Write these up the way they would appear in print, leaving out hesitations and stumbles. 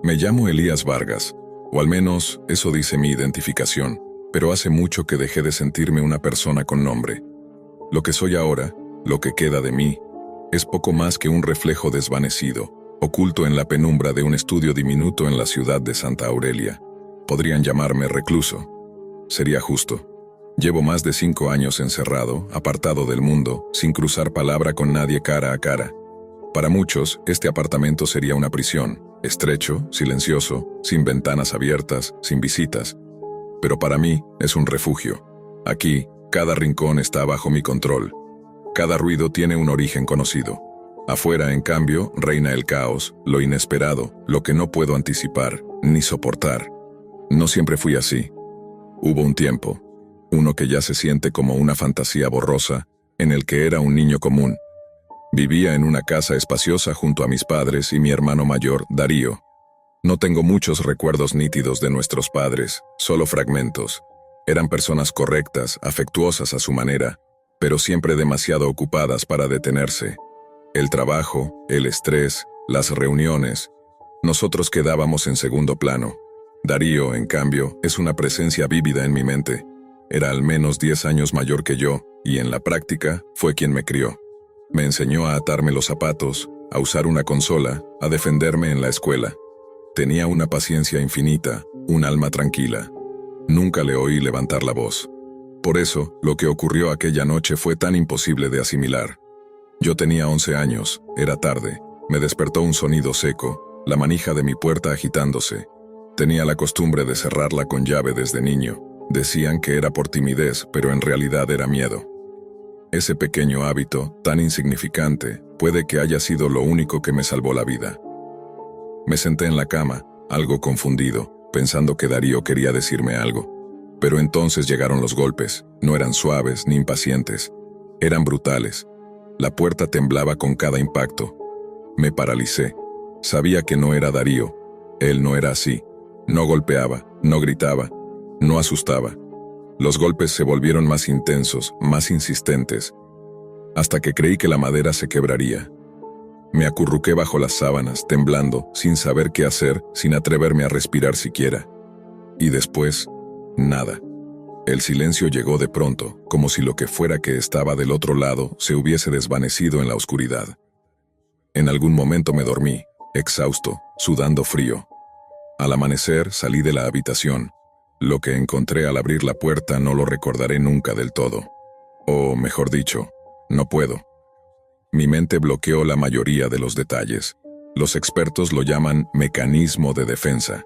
Me llamo Elías Vargas, o al menos eso dice mi identificación, pero hace mucho que dejé de sentirme una persona con nombre. Lo que soy ahora, lo que queda de mí, es poco más que un reflejo desvanecido, oculto en la penumbra de un estudio diminuto en la ciudad de Santa Aurelia. Podrían llamarme recluso. Sería justo. Llevo más de 5 años encerrado, apartado del mundo, sin cruzar palabra con nadie cara a cara. Para muchos, este apartamento sería una prisión, estrecho, silencioso, sin ventanas abiertas, sin visitas. Pero para mí, es un refugio. Aquí, cada rincón está bajo mi control. Cada ruido tiene un origen conocido. Afuera, en cambio, reina el caos, lo inesperado, lo que no puedo anticipar, ni soportar. No siempre fui así. Hubo un tiempo, uno que ya se siente como una fantasía borrosa, en el que era un niño común. Vivía en una casa espaciosa junto a mis padres y mi hermano mayor, Darío. No tengo muchos recuerdos nítidos de nuestros padres, solo fragmentos. Eran personas correctas, afectuosas a su manera, pero siempre demasiado ocupadas para detenerse. El trabajo, el estrés, las reuniones. Nosotros quedábamos en segundo plano. Darío, en cambio, es una presencia vívida en mi mente. Era al menos 10 años mayor que yo, y en la práctica, fue quien me crió. Me enseñó a atarme los zapatos, a usar una consola, a defenderme en la escuela. Tenía una paciencia infinita, un alma tranquila. Nunca le oí levantar la voz. Por eso, lo que ocurrió aquella noche fue tan imposible de asimilar. Yo tenía 11 años, era tarde. Me despertó un sonido seco, la manija de mi puerta agitándose. Tenía la costumbre de cerrarla con llave desde niño. Decían que era por timidez, pero en realidad era miedo. Ese pequeño hábito, tan insignificante, puede que haya sido lo único que me salvó la vida. Me senté en la cama, algo confundido, pensando que Darío quería decirme algo. Pero entonces llegaron los golpes, no eran suaves ni impacientes, eran brutales. La puerta temblaba con cada impacto. Me paralicé. Sabía que no era Darío. Él no era así. No golpeaba, no gritaba, no asustaba. Los golpes se volvieron más intensos, más insistentes, hasta que creí que la madera se quebraría. Me acurruqué bajo las sábanas, temblando, sin saber qué hacer, sin atreverme a respirar siquiera. Y después, nada. El silencio llegó de pronto, como si lo que fuera que estaba del otro lado se hubiese desvanecido en la oscuridad. En algún momento me dormí, exhausto, sudando frío. Al amanecer salí de la habitación. Lo que encontré al abrir la puerta no lo recordaré nunca del todo. O, mejor dicho, no puedo. Mi mente bloqueó la mayoría de los detalles. Los expertos lo llaman mecanismo de defensa.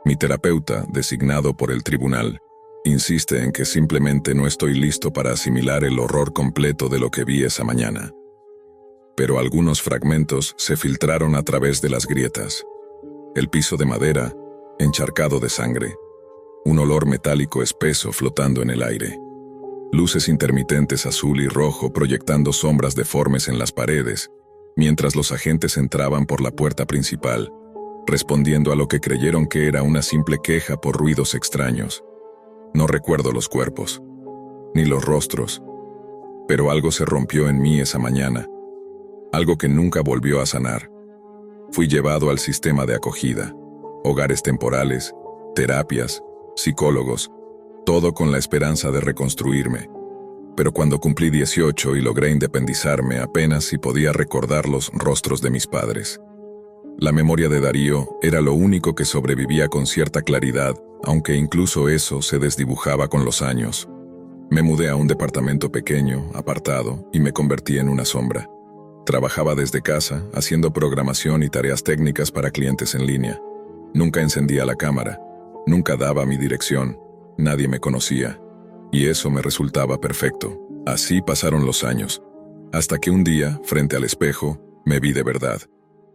Mi terapeuta, designado por el tribunal, insiste en que simplemente no estoy listo para asimilar el horror completo de lo que vi esa mañana. Pero algunos fragmentos se filtraron a través de las grietas. El piso de madera, encharcado de sangre. Un olor metálico espeso flotando en el aire. Luces intermitentes azul y rojo proyectando sombras deformes en las paredes, mientras los agentes entraban por la puerta principal, respondiendo a lo que creyeron que era una simple queja por ruidos extraños. No recuerdo los cuerpos, ni los rostros, pero algo se rompió en mí esa mañana, algo que nunca volvió a sanar. Fui llevado al sistema de acogida, hogares temporales, terapias, psicólogos, todo con la esperanza de reconstruirme. Pero cuando cumplí 18 y logré independizarme, apenas si podía recordar los rostros de mis padres. La memoria de Darío era lo único que sobrevivía con cierta claridad, aunque incluso eso se desdibujaba con los años. Me mudé a un departamento pequeño, apartado, y me convertí en una sombra. Trabajaba desde casa, haciendo programación y tareas técnicas para clientes en línea. Nunca encendía la cámara. Nunca daba mi dirección, nadie me conocía, y eso me resultaba perfecto. Así pasaron los años, hasta que un día, frente al espejo, me vi de verdad.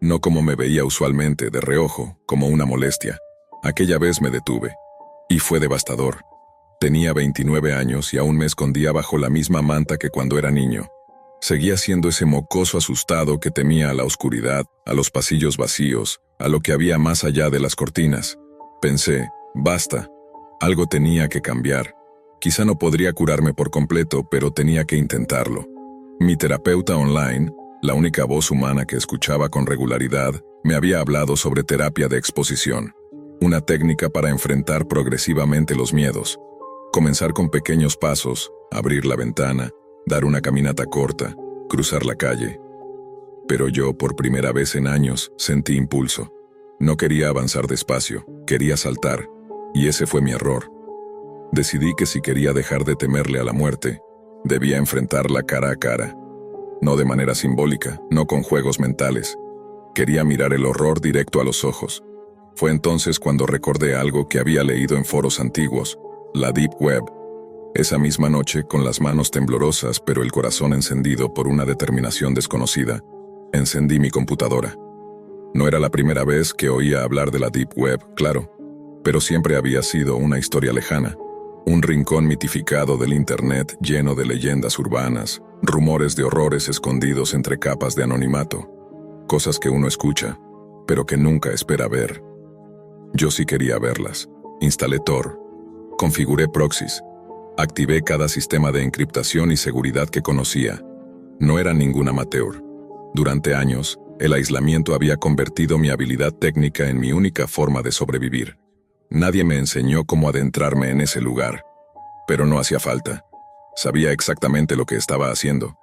No como me veía usualmente, de reojo, como una molestia. Aquella vez me detuve, y fue devastador. Tenía 29 años y aún me escondía bajo la misma manta que cuando era niño. Seguía siendo ese mocoso asustado que temía a la oscuridad, a los pasillos vacíos, a lo que había más allá de las cortinas. Pensé, basta, algo tenía que cambiar. Quizá no podría curarme por completo, pero tenía que intentarlo. Mi terapeuta online, la única voz humana que escuchaba con regularidad, me había hablado sobre terapia de exposición, una técnica para enfrentar progresivamente los miedos. Comenzar con pequeños pasos, abrir la ventana, dar una caminata corta, cruzar la calle. Pero yo, por primera vez en años, sentí impulso. No quería avanzar despacio, quería saltar, y ese fue mi error. Decidí que si quería dejar de temerle a la muerte, debía enfrentarla cara a cara. No de manera simbólica, no con juegos mentales. Quería mirar el horror directo a los ojos. Fue entonces cuando recordé algo que había leído en foros antiguos, la Deep Web. Esa misma noche, con las manos temblorosas pero el corazón encendido por una determinación desconocida, encendí mi computadora. No era la primera vez que oía hablar de la Deep Web, claro, pero siempre había sido una historia lejana, un rincón mitificado del Internet lleno de leyendas urbanas, rumores de horrores escondidos entre capas de anonimato, cosas que uno escucha, pero que nunca espera ver. Yo sí quería verlas. Instalé Tor, configuré proxies, activé cada sistema de encriptación y seguridad que conocía. No era ningún amateur. Durante años, el aislamiento había convertido mi habilidad técnica en mi única forma de sobrevivir. Nadie me enseñó cómo adentrarme en ese lugar, pero no hacía falta. Sabía exactamente lo que estaba haciendo.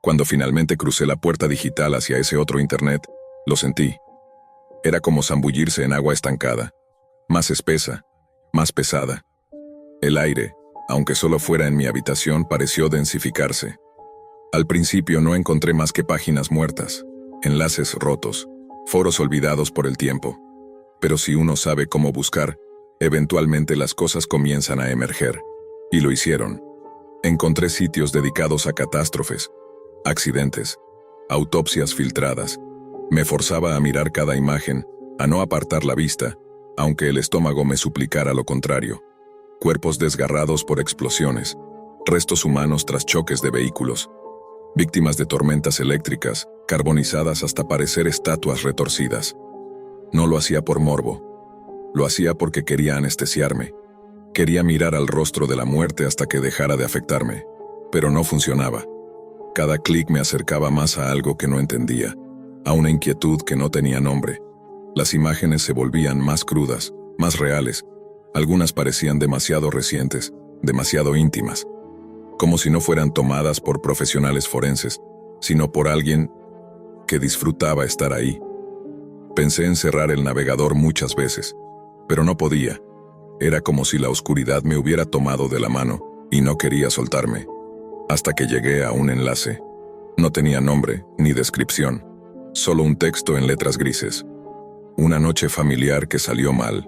Cuando finalmente crucé la puerta digital hacia ese otro Internet, lo sentí. Era como zambullirse en agua estancada, más espesa, más pesada. El aire, aunque solo fuera en mi habitación, pareció densificarse. Al principio no encontré más que páginas muertas, enlaces rotos, foros olvidados por el tiempo. Pero si uno sabe cómo buscar, eventualmente las cosas comienzan a emerger. Y lo hicieron. Encontré sitios dedicados a catástrofes, accidentes, autopsias filtradas. Me forzaba a mirar cada imagen, a no apartar la vista, aunque el estómago me suplicara lo contrario. Cuerpos desgarrados por explosiones, restos humanos tras choques de vehículos, víctimas de tormentas eléctricas, carbonizadas hasta parecer estatuas retorcidas. No lo hacía por morbo. Lo hacía porque quería anestesiarme. Quería mirar al rostro de la muerte hasta que dejara de afectarme. Pero no funcionaba. Cada clic me acercaba más a algo que no entendía, a una inquietud que no tenía nombre. Las imágenes se volvían más crudas, más reales. Algunas parecían demasiado recientes, demasiado íntimas. Como si no fueran tomadas por profesionales forenses, sino por alguien que disfrutaba estar ahí. Pensé en cerrar el navegador muchas veces, pero no podía. Era como si la oscuridad me hubiera tomado de la mano, y no quería soltarme. Hasta que llegué a un enlace. No tenía nombre, ni descripción. Solo un texto en letras grises. Una noche familiar que salió mal.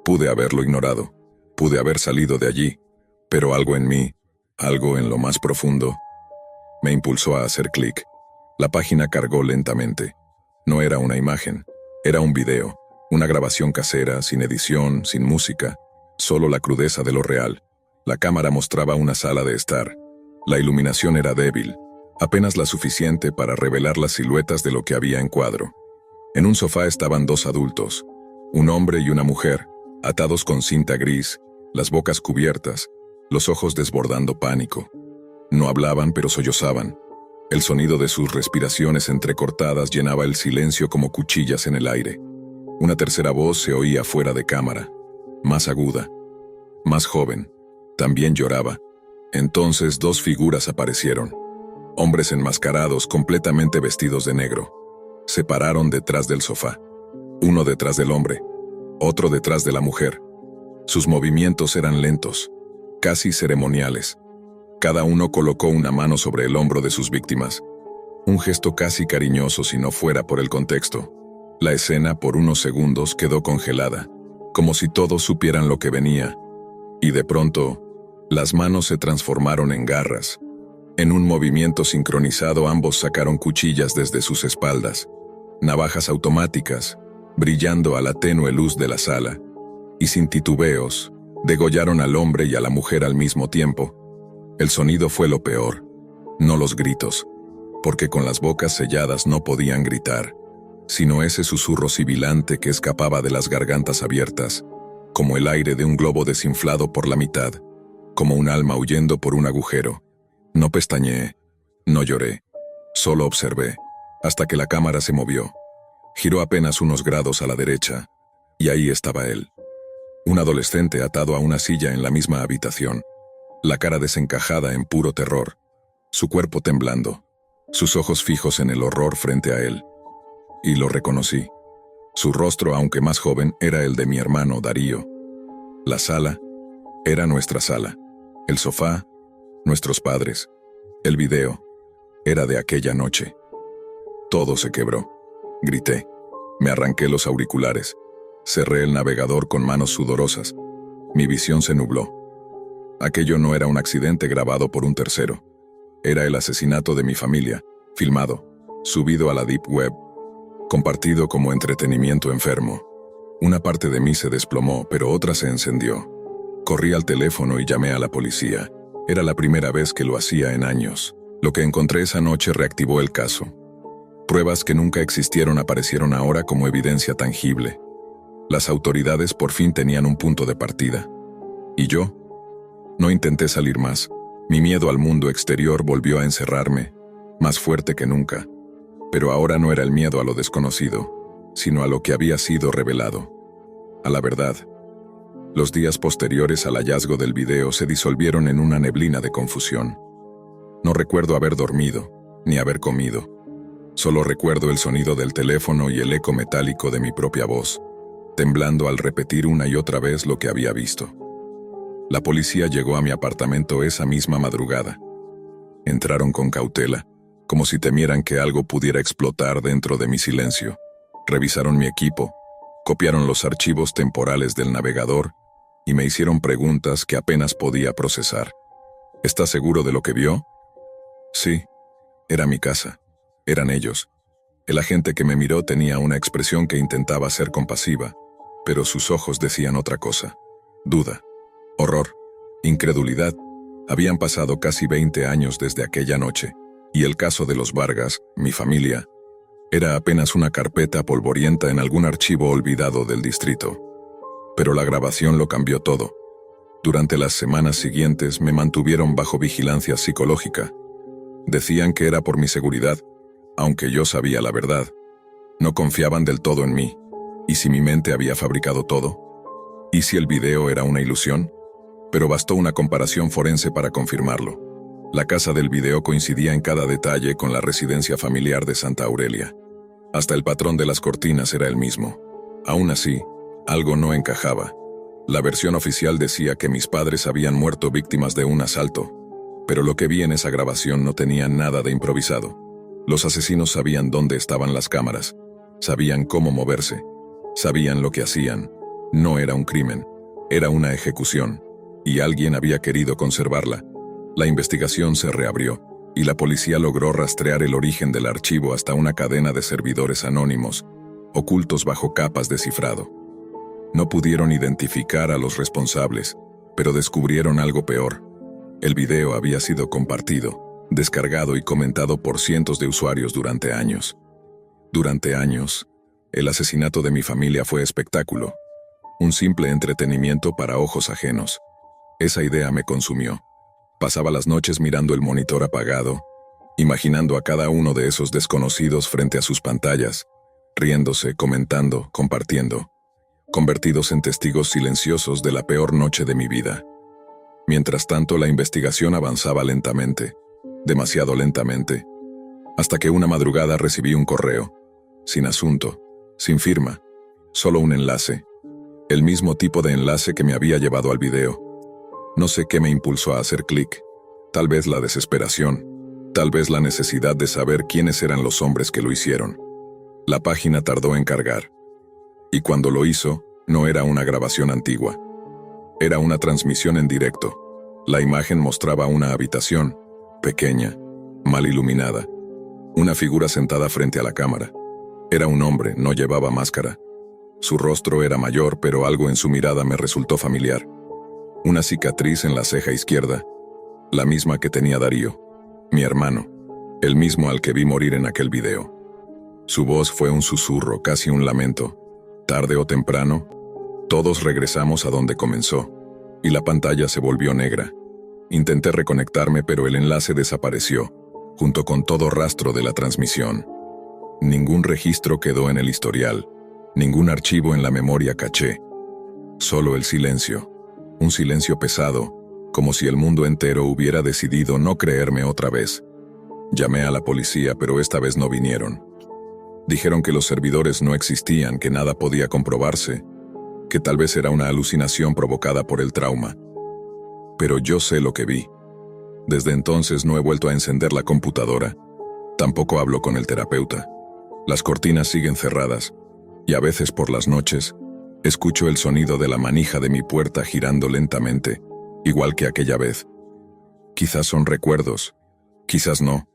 Pude haberlo ignorado. Pude haber salido de allí. Pero algo en mí, algo en lo más profundo, me impulsó a hacer clic. La página cargó lentamente. No era una imagen, era un video, una grabación casera, sin edición, sin música, solo la crudeza de lo real. La cámara mostraba una sala de estar. La iluminación era débil, apenas la suficiente para revelar las siluetas de lo que había en cuadro. En un sofá estaban dos adultos, un hombre y una mujer, atados con cinta gris, las bocas cubiertas, los ojos desbordando pánico. No hablaban, pero sollozaban. El sonido de sus respiraciones entrecortadas llenaba el silencio como cuchillas en el aire. Una tercera voz se oía fuera de cámara, más aguda, más joven. También lloraba. Entonces dos figuras aparecieron. Hombres enmascarados, completamente vestidos de negro. Se pararon detrás del sofá. Uno detrás del hombre, otro detrás de la mujer. Sus movimientos eran lentos, casi ceremoniales. Cada uno colocó una mano sobre el hombro de sus víctimas. Un gesto casi cariñoso si no fuera por el contexto. La escena por unos segundos quedó congelada, como si todos supieran lo que venía. Y de pronto, las manos se transformaron en garras. En un movimiento sincronizado ambos sacaron cuchillas desde sus espaldas. Navajas automáticas, brillando a la tenue luz de la sala. Y sin titubeos, degollaron al hombre y a la mujer al mismo tiempo. El sonido fue lo peor, no los gritos, porque con las bocas selladas no podían gritar, sino ese susurro sibilante que escapaba de las gargantas abiertas, como el aire de un globo desinflado por la mitad, como un alma huyendo por un agujero. No pestañeé, no lloré, Solo observé, hasta que la cámara se movió. Giró apenas unos grados a la derecha, y ahí estaba él. Un adolescente atado a una silla en la misma habitación, la cara desencajada en puro terror, su cuerpo temblando, sus ojos fijos en el horror frente a él. Y lo reconocí. Su rostro, aunque más joven, era el de mi hermano Darío. La sala era nuestra sala. El sofá, nuestros padres. El video era de aquella noche. Todo se quebró. Grité. Me arranqué los auriculares. Cerré el navegador con manos sudorosas. Mi visión se nubló. Aquello no era un accidente grabado por un tercero. Era el asesinato de mi familia, filmado, subido a la Deep Web, compartido como entretenimiento enfermo. Una parte de mí se desplomó, pero otra se encendió. Corrí al teléfono y llamé a la policía. Era la primera vez que lo hacía en años. Lo que encontré esa noche reactivó el caso. Pruebas que nunca existieron aparecieron ahora como evidencia tangible. Las autoridades por fin tenían un punto de partida. ¿Y yo? No intenté salir más. Mi miedo al mundo exterior volvió a encerrarme, más fuerte que nunca. Pero ahora no era el miedo a lo desconocido, sino a lo que había sido revelado. A la verdad. Los días posteriores al hallazgo del video se disolvieron en una neblina de confusión. No recuerdo haber dormido, ni haber comido. Solo recuerdo el sonido del teléfono y el eco metálico de mi propia voz, temblando al repetir una y otra vez lo que había visto. La policía llegó a mi apartamento esa misma madrugada. Entraron con cautela, como si temieran que algo pudiera explotar dentro de mi silencio. Revisaron mi equipo, copiaron los archivos temporales del navegador y me hicieron preguntas que apenas podía procesar. ¿Estás seguro de lo que vio? Sí, era mi casa. Eran ellos. El agente que me miró tenía una expresión que intentaba ser compasiva, pero sus ojos decían otra cosa. Duda, horror, incredulidad. Habían pasado casi 20 años desde aquella noche, y el caso de los Vargas, mi familia, era apenas una carpeta polvorienta en algún archivo olvidado del distrito. Pero la grabación lo cambió todo. Durante las semanas siguientes me mantuvieron bajo vigilancia psicológica. Decían que era por mi seguridad, aunque yo sabía la verdad. No confiaban del todo en mí. ¿Y si mi mente había fabricado todo? ¿Y si el video era una ilusión? Pero bastó una comparación forense para confirmarlo. La casa del video coincidía en cada detalle con la residencia familiar de Santa Aurelia. Hasta el patrón de las cortinas era el mismo. Aún así, algo no encajaba. La versión oficial decía que mis padres habían muerto víctimas de un asalto, pero lo que vi en esa grabación no tenía nada de improvisado. Los asesinos sabían dónde estaban las cámaras, sabían cómo moverse, sabían lo que hacían. No era un crimen, era una ejecución, y alguien había querido conservarla. La investigación se reabrió, y la policía logró rastrear el origen del archivo hasta una cadena de servidores anónimos, ocultos bajo capas de cifrado. No pudieron identificar a los responsables, pero descubrieron algo peor. El video había sido compartido, descargado y comentado por cientos de usuarios durante años. Durante años, el asesinato de mi familia fue espectáculo, un simple entretenimiento para ojos ajenos. Esa idea me consumió. Pasaba las noches mirando el monitor apagado, imaginando a cada uno de esos desconocidos frente a sus pantallas, riéndose, comentando, compartiendo, convertidos en testigos silenciosos de la peor noche de mi vida. Mientras tanto, la investigación avanzaba lentamente, demasiado lentamente, hasta que una madrugada recibí un correo, sin asunto, sin firma, solo un enlace, el mismo tipo de enlace que me había llevado al video. No sé qué me impulsó a hacer clic, tal vez la desesperación, tal vez la necesidad de saber quiénes eran los hombres que lo hicieron. La página tardó en cargar, y cuando lo hizo, no era una grabación antigua. Era una transmisión en directo. La imagen mostraba una habitación, pequeña, mal iluminada. Una figura sentada frente a la cámara. Era un hombre, no llevaba máscara. Su rostro era mayor, pero algo en su mirada me resultó familiar. Una cicatriz en la ceja izquierda, la misma que tenía Darío, mi hermano, el mismo al que vi morir en aquel video. Su voz fue un susurro, casi un lamento. Tarde o temprano, todos regresamos a donde comenzó, y la pantalla se volvió negra. Intenté reconectarme, pero el enlace desapareció, junto con todo rastro de la transmisión. Ningún registro quedó en el historial, ningún archivo en la memoria caché. Solo el silencio, un silencio pesado, como si el mundo entero hubiera decidido no creerme otra vez. Llamé a la policía, pero esta vez no vinieron. Dijeron que los servidores no existían, que nada podía comprobarse, que tal vez era una alucinación provocada por el trauma. Pero yo sé lo que vi. Desde entonces no he vuelto a encender la computadora. Tampoco hablo con el terapeuta. Las cortinas siguen cerradas, y a veces por las noches, escucho el sonido de la manija de mi puerta girando lentamente, igual que aquella vez. Quizás son recuerdos, quizás no.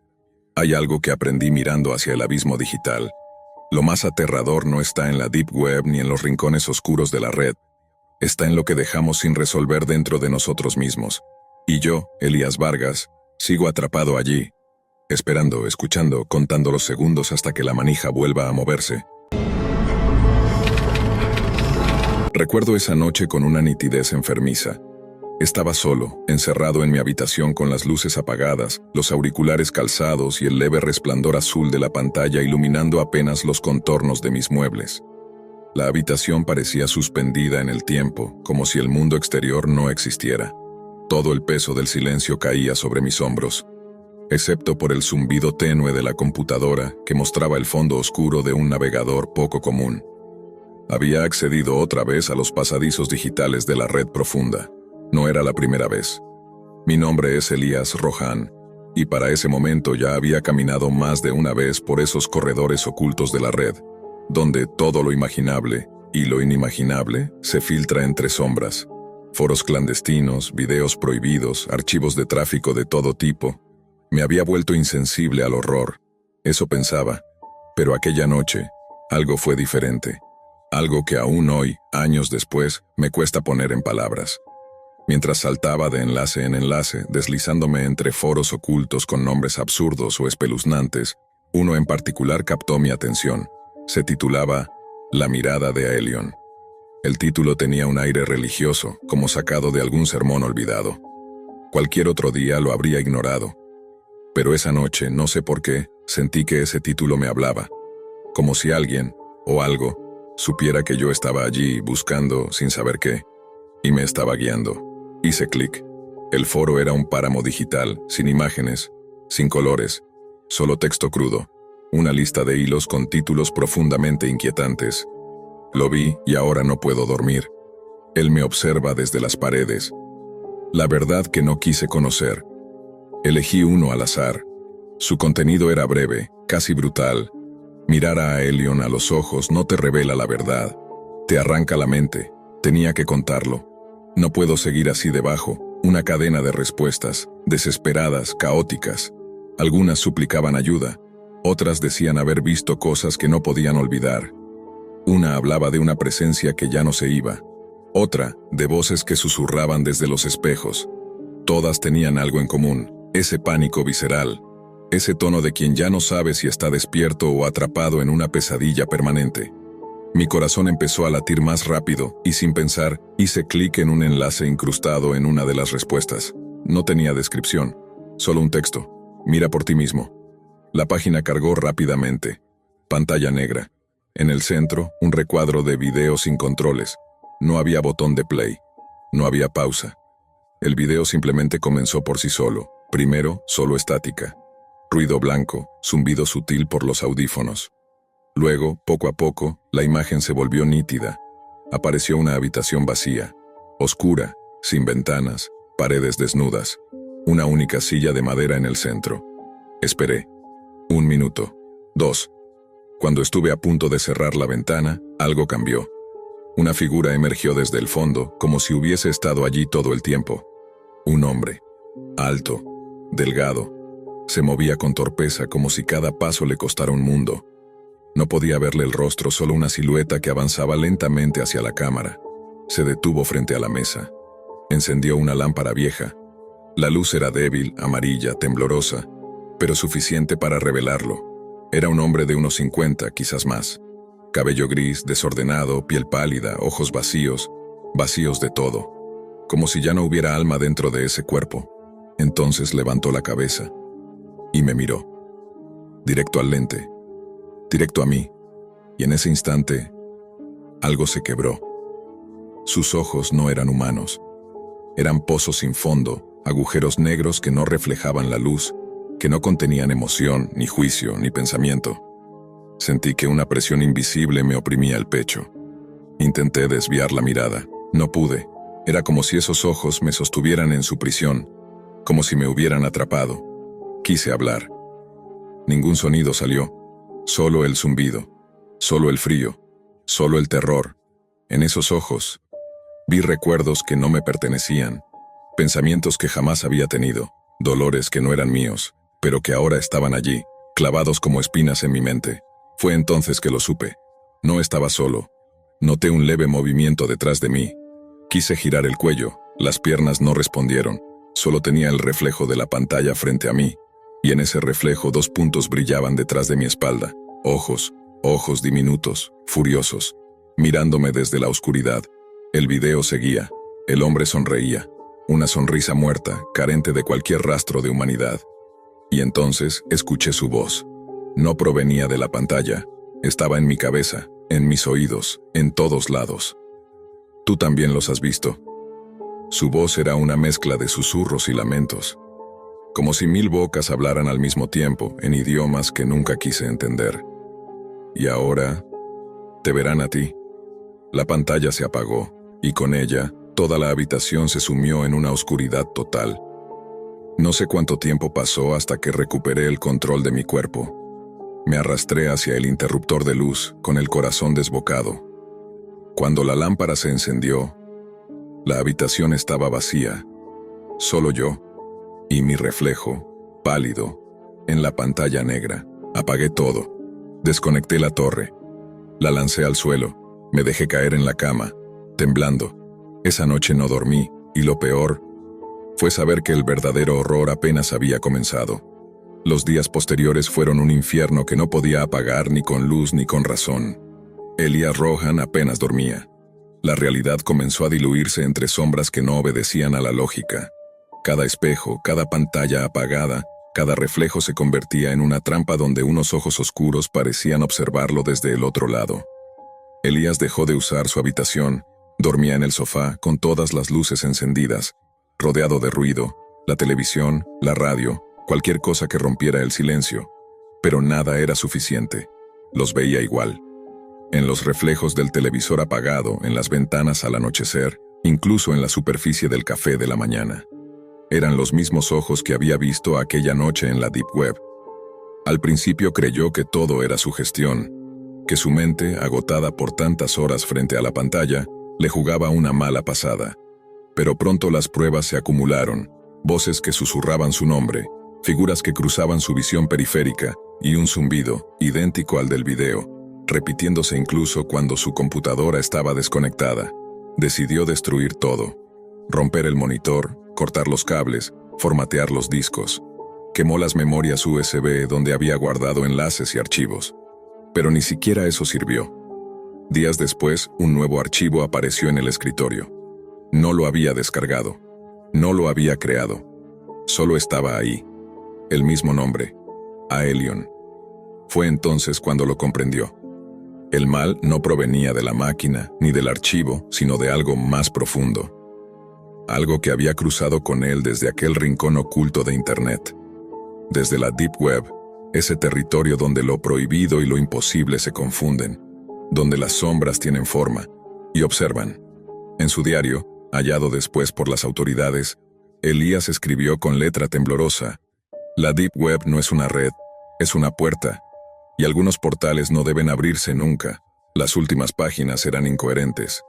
Hay algo que aprendí mirando hacia el abismo digital. Lo más aterrador no está en la Deep Web ni en los rincones oscuros de la red. Está en lo que dejamos sin resolver dentro de nosotros mismos. Y yo, Elías Vargas, sigo atrapado allí, esperando, escuchando, contando los segundos hasta que la manija vuelva a moverse. Recuerdo esa noche con una nitidez enfermiza. Estaba solo, encerrado en mi habitación con las luces apagadas, los auriculares calzados y el leve resplandor azul de la pantalla iluminando apenas los contornos de mis muebles. La habitación parecía suspendida en el tiempo, como si el mundo exterior no existiera. Todo el peso del silencio caía sobre mis hombros, excepto por el zumbido tenue de la computadora que mostraba el fondo oscuro de un navegador poco común. Había accedido otra vez a los pasadizos digitales de la red profunda. No era la primera vez. Mi nombre es Elías Rohan, y para ese momento ya había caminado más de una vez por esos corredores ocultos de la red, donde todo lo imaginable y lo inimaginable se filtra entre sombras. Foros clandestinos, videos prohibidos, archivos de tráfico de todo tipo. Me había vuelto insensible al horror. Eso pensaba. Pero aquella noche, algo fue diferente. Algo que aún hoy, años después, me cuesta poner en palabras. Mientras saltaba de enlace en enlace, deslizándome entre foros ocultos con nombres absurdos o espeluznantes, uno en particular captó mi atención. Se titulaba La mirada de Aelion. El título tenía un aire religioso, como sacado de algún sermón olvidado. Cualquier otro día lo habría ignorado. Pero esa noche, no sé por qué, sentí que ese título me hablaba. Como si alguien, o algo, supiera que yo estaba allí buscando sin saber qué, y me estaba guiando. Hice clic. El foro era un páramo digital, sin imágenes, sin colores, solo texto crudo, una lista de hilos con títulos profundamente inquietantes. Lo vi y ahora no puedo dormir. Él me observa desde las paredes. La verdad que no quise conocer. Elegí uno al azar. Su contenido era breve, casi brutal. Mirar a Aelion a los ojos no te revela la verdad. Te arranca la mente. Tenía que contarlo. No puedo seguir así debajo, una cadena de respuestas, desesperadas, caóticas. Algunas suplicaban ayuda, otras decían haber visto cosas que no podían olvidar. Una hablaba de una presencia que ya no se iba, otra de voces que susurraban desde los espejos. Todas tenían algo en común, ese pánico visceral, ese tono de quien ya no sabe si está despierto o atrapado en una pesadilla permanente. Mi corazón empezó a latir más rápido y sin pensar, hice clic en un enlace incrustado en una de las respuestas. No tenía descripción, solo un texto. Mira por ti mismo. La página cargó rápidamente. Pantalla negra. En el centro, un recuadro de video sin controles. No había botón de play. No había pausa. El video simplemente comenzó por sí solo. Primero, solo estática. Ruido blanco, zumbido sutil por los audífonos. Luego, poco a poco, la imagen se volvió nítida. Apareció una habitación vacía, oscura, sin ventanas, paredes desnudas, una única silla de madera en el centro. Esperé. 1 minuto. 2. Cuando estuve a punto de cerrar la ventana, algo cambió. Una figura emergió desde el fondo, como si hubiese estado allí todo el tiempo. Un hombre. Alto. Delgado. Se movía con torpeza como si cada paso le costara un mundo. No podía verle el rostro, solo una silueta que avanzaba lentamente hacia la cámara. Se detuvo frente a la mesa. Encendió una lámpara vieja. La luz era débil, amarilla, temblorosa, pero suficiente para revelarlo. Era un hombre de unos 50, quizás más. Cabello gris, desordenado, piel pálida, ojos vacíos, vacíos de todo. Como si ya no hubiera alma dentro de ese cuerpo. Entonces levantó la cabeza. y me miró. Directo al lente, directo a mí, y en ese instante, algo se quebró. Sus ojos no eran humanos. Eran pozos sin fondo, agujeros negros que no reflejaban la luz, que no contenían emoción, ni juicio, ni pensamiento. Sentí que una presión invisible me oprimía el pecho. Intenté desviar la mirada. No pude. Era como si esos ojos me sostuvieran en su prisión, como si me hubieran atrapado. Quise hablar. Ningún sonido salió. Solo el zumbido. Solo el frío. Solo el terror. En esos ojos vi recuerdos que no me pertenecían, pensamientos que jamás había tenido, dolores que no eran míos, pero que ahora estaban allí, clavados como espinas en mi mente. Fue entonces que lo supe. No estaba solo. Noté un leve movimiento detrás de mí. Quise girar el cuello, las piernas no respondieron, solo tenía el reflejo de la pantalla frente a mí, y en ese reflejo 2 puntos brillaban detrás de mi espalda, ojos diminutos, furiosos, mirándome desde la oscuridad. El video seguía, el hombre sonreía, una sonrisa muerta, carente de cualquier rastro de humanidad. Y entonces escuché su voz. No provenía de la pantalla, estaba en mi cabeza, en mis oídos, en todos lados. Tú también los has visto. Su voz era una mezcla de susurros y lamentos, como si 1000 bocas hablaran al mismo tiempo, en idiomas que nunca quise entender. Y ahora, te verán a ti. La pantalla se apagó, y con ella, toda la habitación se sumió en una oscuridad total. No sé cuánto tiempo pasó hasta que recuperé el control de mi cuerpo. Me arrastré hacia el interruptor de luz, con el corazón desbocado. Cuando la lámpara se encendió, la habitación estaba vacía, solo yo, y mi reflejo, pálido, en la pantalla negra. Apagué todo, desconecté la torre, la lancé al suelo, me dejé caer en la cama, temblando. Esa noche no dormí, y lo peor fue saber que el verdadero horror apenas había comenzado. Los días posteriores fueron un infierno que no podía apagar ni con luz ni con razón. Elias Rohan apenas dormía. La realidad comenzó a diluirse entre sombras que no obedecían a la lógica. Cada espejo, cada pantalla apagada, cada reflejo se convertía en una trampa donde unos ojos oscuros parecían observarlo desde el otro lado. Elias dejó de usar su habitación, dormía en el sofá con todas las luces encendidas, rodeado de ruido, la televisión, la radio, cualquier cosa que rompiera el silencio. Pero nada era suficiente. Los veía igual. En los reflejos del televisor apagado, en las ventanas al anochecer, incluso en la superficie del café de la mañana. Eran los mismos ojos que había visto aquella noche en la Deep Web. Al principio creyó que todo era sugestión, que su mente, agotada por tantas horas frente a la pantalla, le jugaba una mala pasada. Pero pronto las pruebas se acumularon, voces que susurraban su nombre, figuras que cruzaban su visión periférica, y un zumbido, idéntico al del video, repitiéndose incluso cuando su computadora estaba desconectada. Decidió destruir todo. Romper el monitor, cortar los cables, formatear los discos. Quemó las memorias USB donde había guardado enlaces y archivos. Pero ni siquiera eso sirvió. Días después, un nuevo archivo apareció en el escritorio. No lo había descargado. No lo había creado. Solo estaba ahí. El mismo nombre. Aelion. Fue entonces cuando lo comprendió. El mal no provenía de la máquina ni del archivo, sino de algo más profundo. Algo que había cruzado con él desde aquel rincón oculto de Internet. Desde la Deep Web, ese territorio donde lo prohibido y lo imposible se confunden, donde las sombras tienen forma y observan. En su diario, hallado después por las autoridades, Elias escribió con letra temblorosa: la Deep Web no es una red, es una puerta. Y algunos portales no deben abrirse nunca. Las últimas páginas eran incoherentes.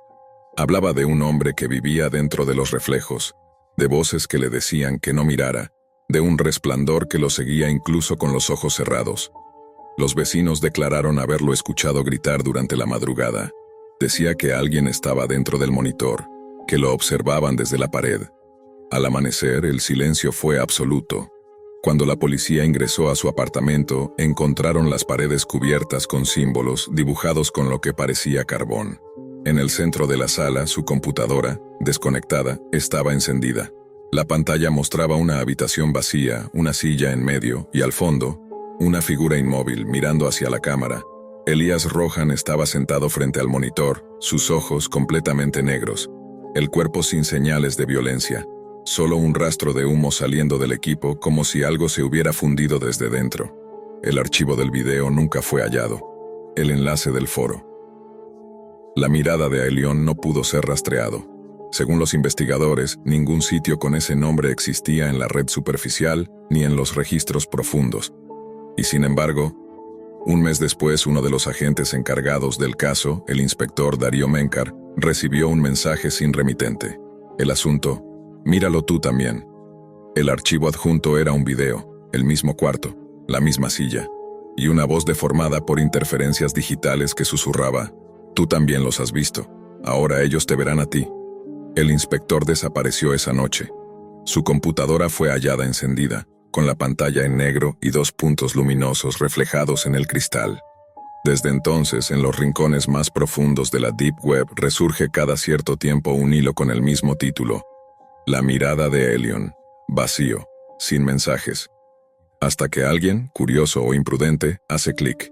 Hablaba de un hombre que vivía dentro de los reflejos, de voces que le decían que no mirara, de un resplandor que lo seguía incluso con los ojos cerrados. Los vecinos declararon haberlo escuchado gritar durante la madrugada. Decía que alguien estaba dentro del monitor, que lo observaban desde la pared. Al amanecer, el silencio fue absoluto. Cuando la policía ingresó a su apartamento, encontraron las paredes cubiertas con símbolos dibujados con lo que parecía carbón. En el centro de la sala, su computadora, desconectada, estaba encendida. La pantalla mostraba una habitación vacía, una silla en medio y al fondo, una figura inmóvil mirando hacia la cámara. Elías Rohan estaba sentado frente al monitor, sus ojos completamente negros, el cuerpo sin señales de violencia, solo un rastro de humo saliendo del equipo como si algo se hubiera fundido desde dentro. El archivo del video nunca fue hallado. El enlace del foro. La mirada de Aelion no pudo ser rastreado. Según los investigadores, ningún sitio con ese nombre existía en la red superficial ni en los registros profundos. Y sin embargo, un mes después, uno de los agentes encargados del caso, el inspector Darío Menkar, recibió un mensaje sin remitente. El asunto, míralo tú también. El archivo adjunto era un video, el mismo cuarto, la misma silla, y una voz deformada por interferencias digitales que susurraba, tú también los has visto, ahora ellos te verán a ti. El inspector desapareció esa noche. Su computadora fue hallada encendida, con la pantalla en negro y 2 puntos luminosos reflejados en el cristal. Desde entonces, en los rincones más profundos de la Deep Web resurge cada cierto tiempo un hilo con el mismo título. La mirada de Aelion, vacío, sin mensajes. Hasta que alguien, curioso o imprudente, hace clic.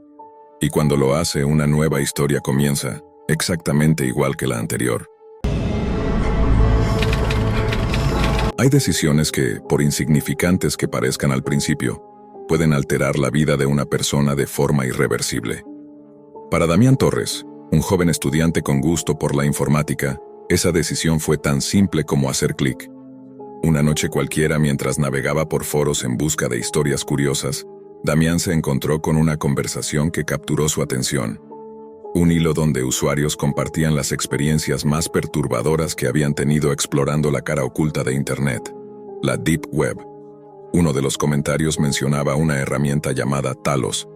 Y cuando lo hace, una nueva historia comienza, exactamente igual que la anterior. Hay decisiones que, por insignificantes que parezcan al principio, pueden alterar la vida de una persona de forma irreversible. Para Damián Torres, un joven estudiante con gusto por la informática, esa decisión fue tan simple como hacer clic. Una noche cualquiera, mientras navegaba por foros en busca de historias curiosas, Damián se encontró con una conversación que capturó su atención. Un hilo donde usuarios compartían las experiencias más perturbadoras que habían tenido explorando la cara oculta de Internet, la Deep Web. Uno de los comentarios mencionaba una herramienta llamada Talos,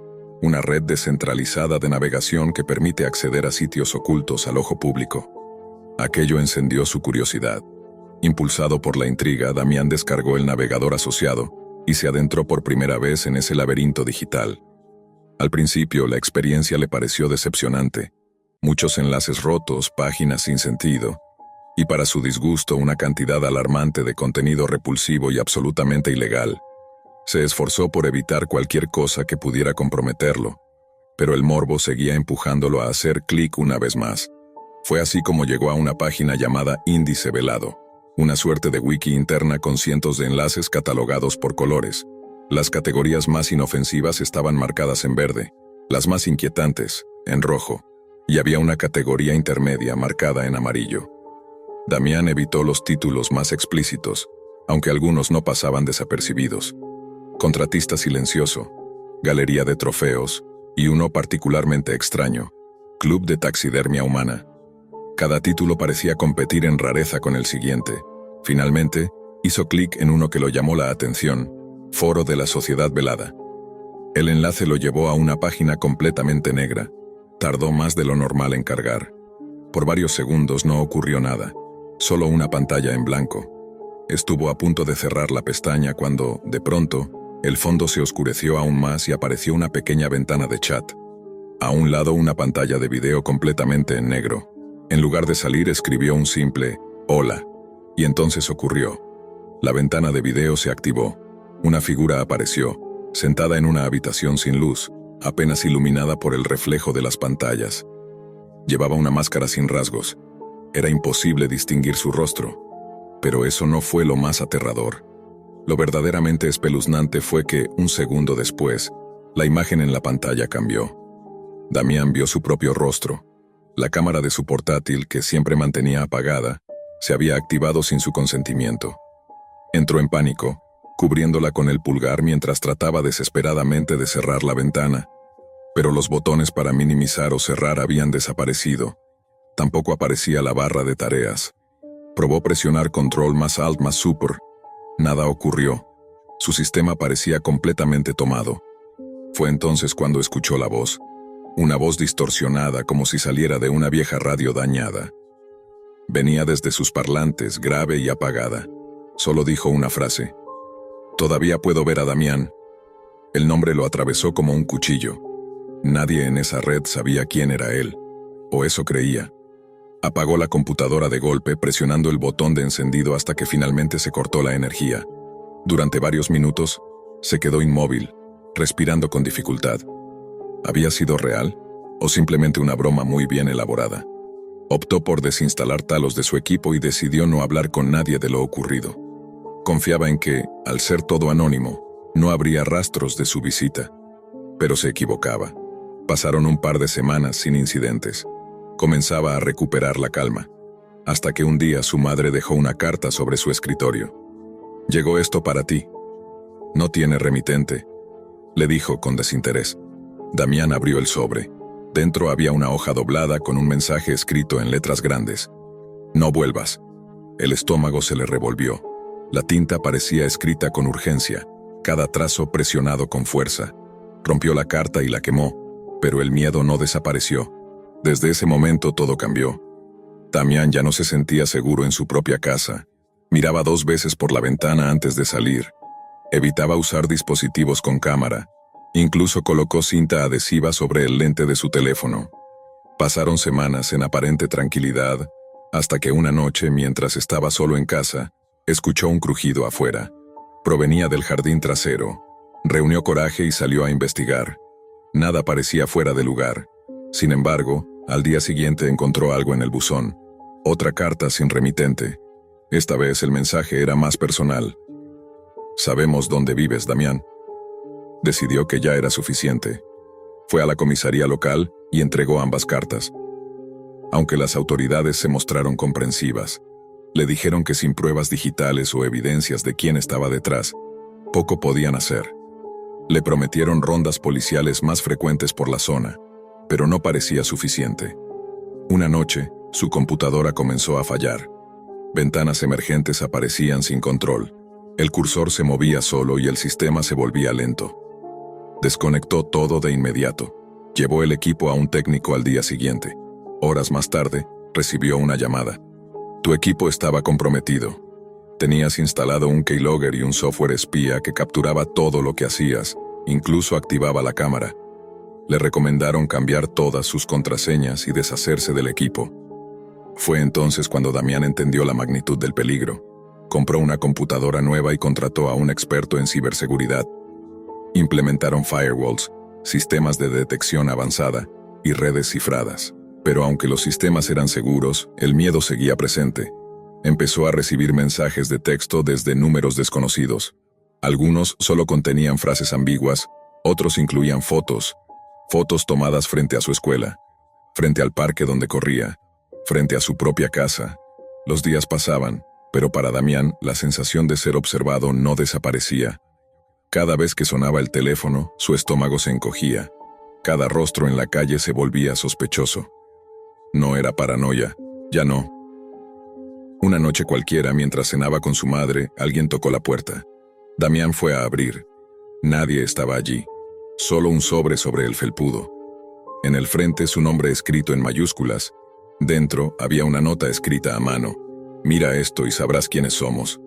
una red descentralizada de navegación que permite acceder a sitios ocultos al ojo público. Aquello encendió su curiosidad. Impulsado por la intriga, Damián descargó el navegador asociado y se adentró por primera vez en ese laberinto digital. Al principio, la experiencia le pareció decepcionante. Muchos enlaces rotos, páginas sin sentido, y para su disgusto una cantidad alarmante de contenido repulsivo y absolutamente ilegal. Se esforzó por evitar cualquier cosa que pudiera comprometerlo, pero el morbo seguía empujándolo a hacer clic una vez más. Fue así como llegó a una página llamada Índice Velado, una suerte de wiki interna con cientos de enlaces catalogados por colores. Las categorías más inofensivas estaban marcadas en verde, las más inquietantes, en rojo, y había una categoría intermedia marcada en amarillo. Damián evitó los títulos más explícitos, aunque algunos no pasaban desapercibidos. Contratista silencioso, galería de trofeos, y uno particularmente extraño, club de taxidermia humana. Cada título parecía competir en rareza con el siguiente. Finalmente, hizo clic en uno que lo llamó la atención, Foro de la Sociedad Velada. El enlace lo llevó a una página completamente negra. Tardó más de lo normal en cargar. Por varios segundos no ocurrió nada, solo una pantalla en blanco. Estuvo a punto de cerrar la pestaña cuando, de pronto, el fondo se oscureció aún más y apareció una pequeña ventana de chat. A un lado una pantalla de video completamente en negro. En lugar de salir escribió un simple «Hola», y entonces ocurrió. La ventana de video se activó. Una figura apareció, sentada en una habitación sin luz, apenas iluminada por el reflejo de las pantallas. Llevaba una máscara sin rasgos. Era imposible distinguir su rostro. Pero eso no fue lo más aterrador. Lo verdaderamente espeluznante fue que, un segundo después, la imagen en la pantalla cambió. Damián vio su propio rostro. La cámara de su portátil, que siempre mantenía apagada, se había activado sin su consentimiento. Entró en pánico, cubriéndola con el pulgar mientras trataba desesperadamente de cerrar la ventana. Pero los botones para minimizar o cerrar habían desaparecido. Tampoco aparecía la barra de tareas. Probó presionar Control más Alt más Super. Nada ocurrió. Su sistema parecía completamente tomado. Fue entonces cuando escuchó la voz. Una voz distorsionada como si saliera de una vieja radio dañada. Venía desde sus parlantes, grave y apagada. Solo dijo una frase. «Todavía puedo ver a Damián». El nombre lo atravesó como un cuchillo. Nadie en esa red sabía quién era él. O eso creía. Apagó la computadora de golpe presionando el botón de encendido hasta que finalmente se cortó la energía. Durante varios minutos, se quedó inmóvil, respirando con dificultad. ¿Había sido real o simplemente una broma muy bien elaborada? Optó por desinstalar Talos de su equipo y decidió no hablar con nadie de lo ocurrido. Confiaba en que, al ser todo anónimo, no habría rastros de su visita. Pero se equivocaba. Pasaron un par de semanas sin incidentes. Comenzaba a recuperar la calma, hasta que un día su madre dejó una carta sobre su escritorio. «Llegó esto para ti. No tiene remitente», le dijo con desinterés. Damián abrió el sobre. Dentro había una hoja doblada con un mensaje escrito en letras grandes. «No vuelvas». El estómago se le revolvió. La tinta parecía escrita con urgencia, cada trazo presionado con fuerza. Rompió la carta y la quemó, pero el miedo no desapareció. Desde ese momento todo cambió. Damián ya no se sentía seguro en su propia casa. Miraba 2 veces por la ventana antes de salir. Evitaba usar dispositivos con cámara. Incluso colocó cinta adhesiva sobre el lente de su teléfono. Pasaron semanas en aparente tranquilidad, hasta que una noche, mientras estaba solo en casa, escuchó un crujido afuera. Provenía del jardín trasero. Reunió coraje y salió a investigar. Nada parecía fuera de lugar. Sin embargo, al día siguiente encontró algo en el buzón. Otra carta sin remitente. Esta vez el mensaje era más personal. «Sabemos dónde vives, Damián». Decidió que ya era suficiente. Fue a la comisaría local y entregó ambas cartas. Aunque las autoridades se mostraron comprensivas, le dijeron que sin pruebas digitales o evidencias de quién estaba detrás, poco podían hacer. Le prometieron rondas policiales más frecuentes por la zona, pero no parecía suficiente. Una noche, su computadora comenzó a fallar. Ventanas emergentes aparecían sin control. El cursor se movía solo y el sistema se volvía lento. Desconectó todo de inmediato. Llevó el equipo a un técnico al día siguiente. Horas más tarde, recibió una llamada. «Tu equipo estaba comprometido. Tenías instalado un keylogger y un software espía que capturaba todo lo que hacías, incluso activaba la cámara. Le recomendaron cambiar todas sus contraseñas y deshacerse del equipo». Fue entonces cuando Damián entendió la magnitud del peligro. Compró una computadora nueva y contrató a un experto en ciberseguridad. Implementaron firewalls, sistemas de detección avanzada y redes cifradas. Pero aunque los sistemas eran seguros, el miedo seguía presente. Empezó a recibir mensajes de texto desde números desconocidos. Algunos solo contenían frases ambiguas, otros incluían fotos tomadas frente a su escuela, frente al parque donde corría, frente a su propia casa. Los días pasaban, pero para Damián la sensación de ser observado no desaparecía. Cada vez que sonaba el teléfono, su estómago se encogía. Cada rostro en la calle se volvía sospechoso. No era paranoia, ya no. Una noche cualquiera, mientras cenaba con su madre, alguien tocó la puerta. Damián fue a abrir. Nadie estaba allí. Solo un sobre el felpudo. En el frente su nombre escrito en mayúsculas. Dentro había una nota escrita a mano. «Mira esto y sabrás quiénes somos».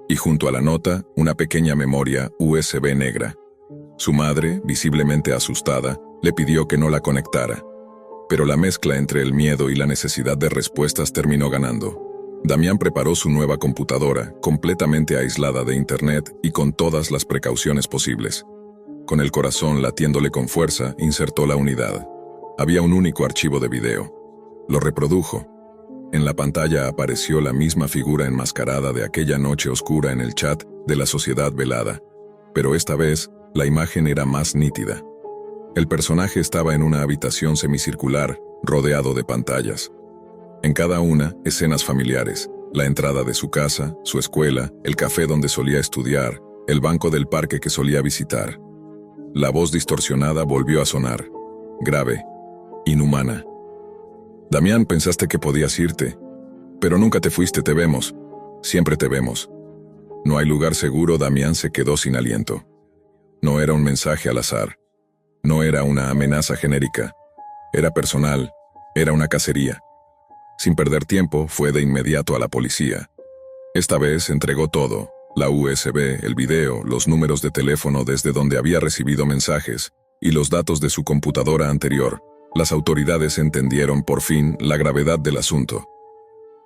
Y junto a la nota, una pequeña memoria USB negra. Su madre, visiblemente asustada, le pidió que no la conectara. Pero la mezcla entre el miedo y la necesidad de respuestas terminó ganando. Damián preparó su nueva computadora, completamente aislada de Internet y con todas las precauciones posibles. Con el corazón latiéndole con fuerza, insertó la unidad. Había un único archivo de video. Lo reprodujo. En la pantalla apareció la misma figura enmascarada de aquella noche oscura en el chat de la sociedad velada. Pero esta vez, la imagen era más nítida. El personaje estaba en una habitación semicircular, rodeado de pantallas. En cada una, escenas familiares, la entrada de su casa, su escuela, el café donde solía estudiar, el banco del parque que solía visitar. La voz distorsionada volvió a sonar, grave, inhumana. «Damián, pensaste que podías irte, pero nunca te fuiste, te vemos, siempre te vemos». No hay lugar seguro. Damián se quedó sin aliento. No era un mensaje al azar. No era una amenaza genérica. Era personal, era una cacería. Sin perder tiempo, fue de inmediato a la policía. Esta vez entregó todo, la USB, el video, los números de teléfono desde donde había recibido mensajes, y los datos de su computadora anterior. Las autoridades entendieron por fin la gravedad del asunto.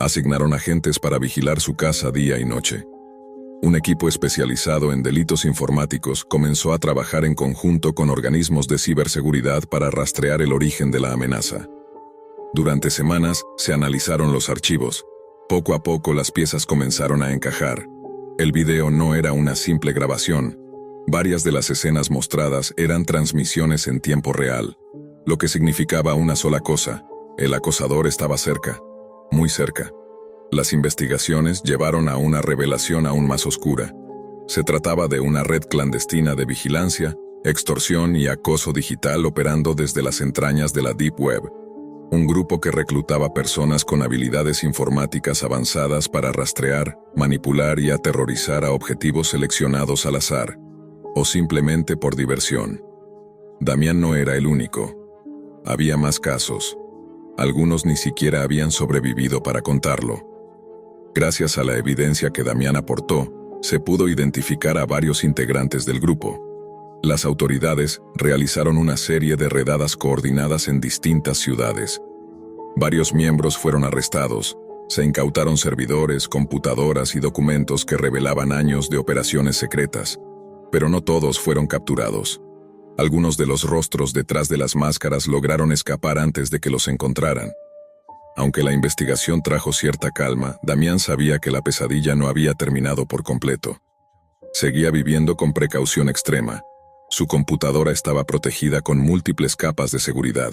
Asignaron agentes para vigilar su casa día y noche. Un equipo especializado en delitos informáticos comenzó a trabajar en conjunto con organismos de ciberseguridad para rastrear el origen de la amenaza. Durante semanas se analizaron los archivos. Poco a poco las piezas comenzaron a encajar. El video no era una simple grabación. Varias de las escenas mostradas eran transmisiones en tiempo real, lo que significaba una sola cosa: el acosador estaba cerca, muy cerca. Las investigaciones llevaron a una revelación aún más oscura. Se trataba de una red clandestina de vigilancia, extorsión y acoso digital operando desde las entrañas de la Deep Web. Un grupo que reclutaba personas con habilidades informáticas avanzadas para rastrear, manipular y aterrorizar a objetivos seleccionados al azar, o simplemente por diversión. Damián no era el único. Había más casos. Algunos ni siquiera habían sobrevivido para contarlo. Gracias a la evidencia que Damián aportó, se pudo identificar a varios integrantes del grupo. Las autoridades realizaron una serie de redadas coordinadas en distintas ciudades. Varios miembros fueron arrestados. Se incautaron servidores, computadoras y documentos que revelaban años de operaciones secretas. Pero no todos fueron capturados. Algunos de los rostros detrás de las máscaras lograron escapar antes de que los encontraran. Aunque la investigación trajo cierta calma, Damián sabía que la pesadilla no había terminado por completo. Seguía viviendo con precaución extrema. Su computadora estaba protegida con múltiples capas de seguridad.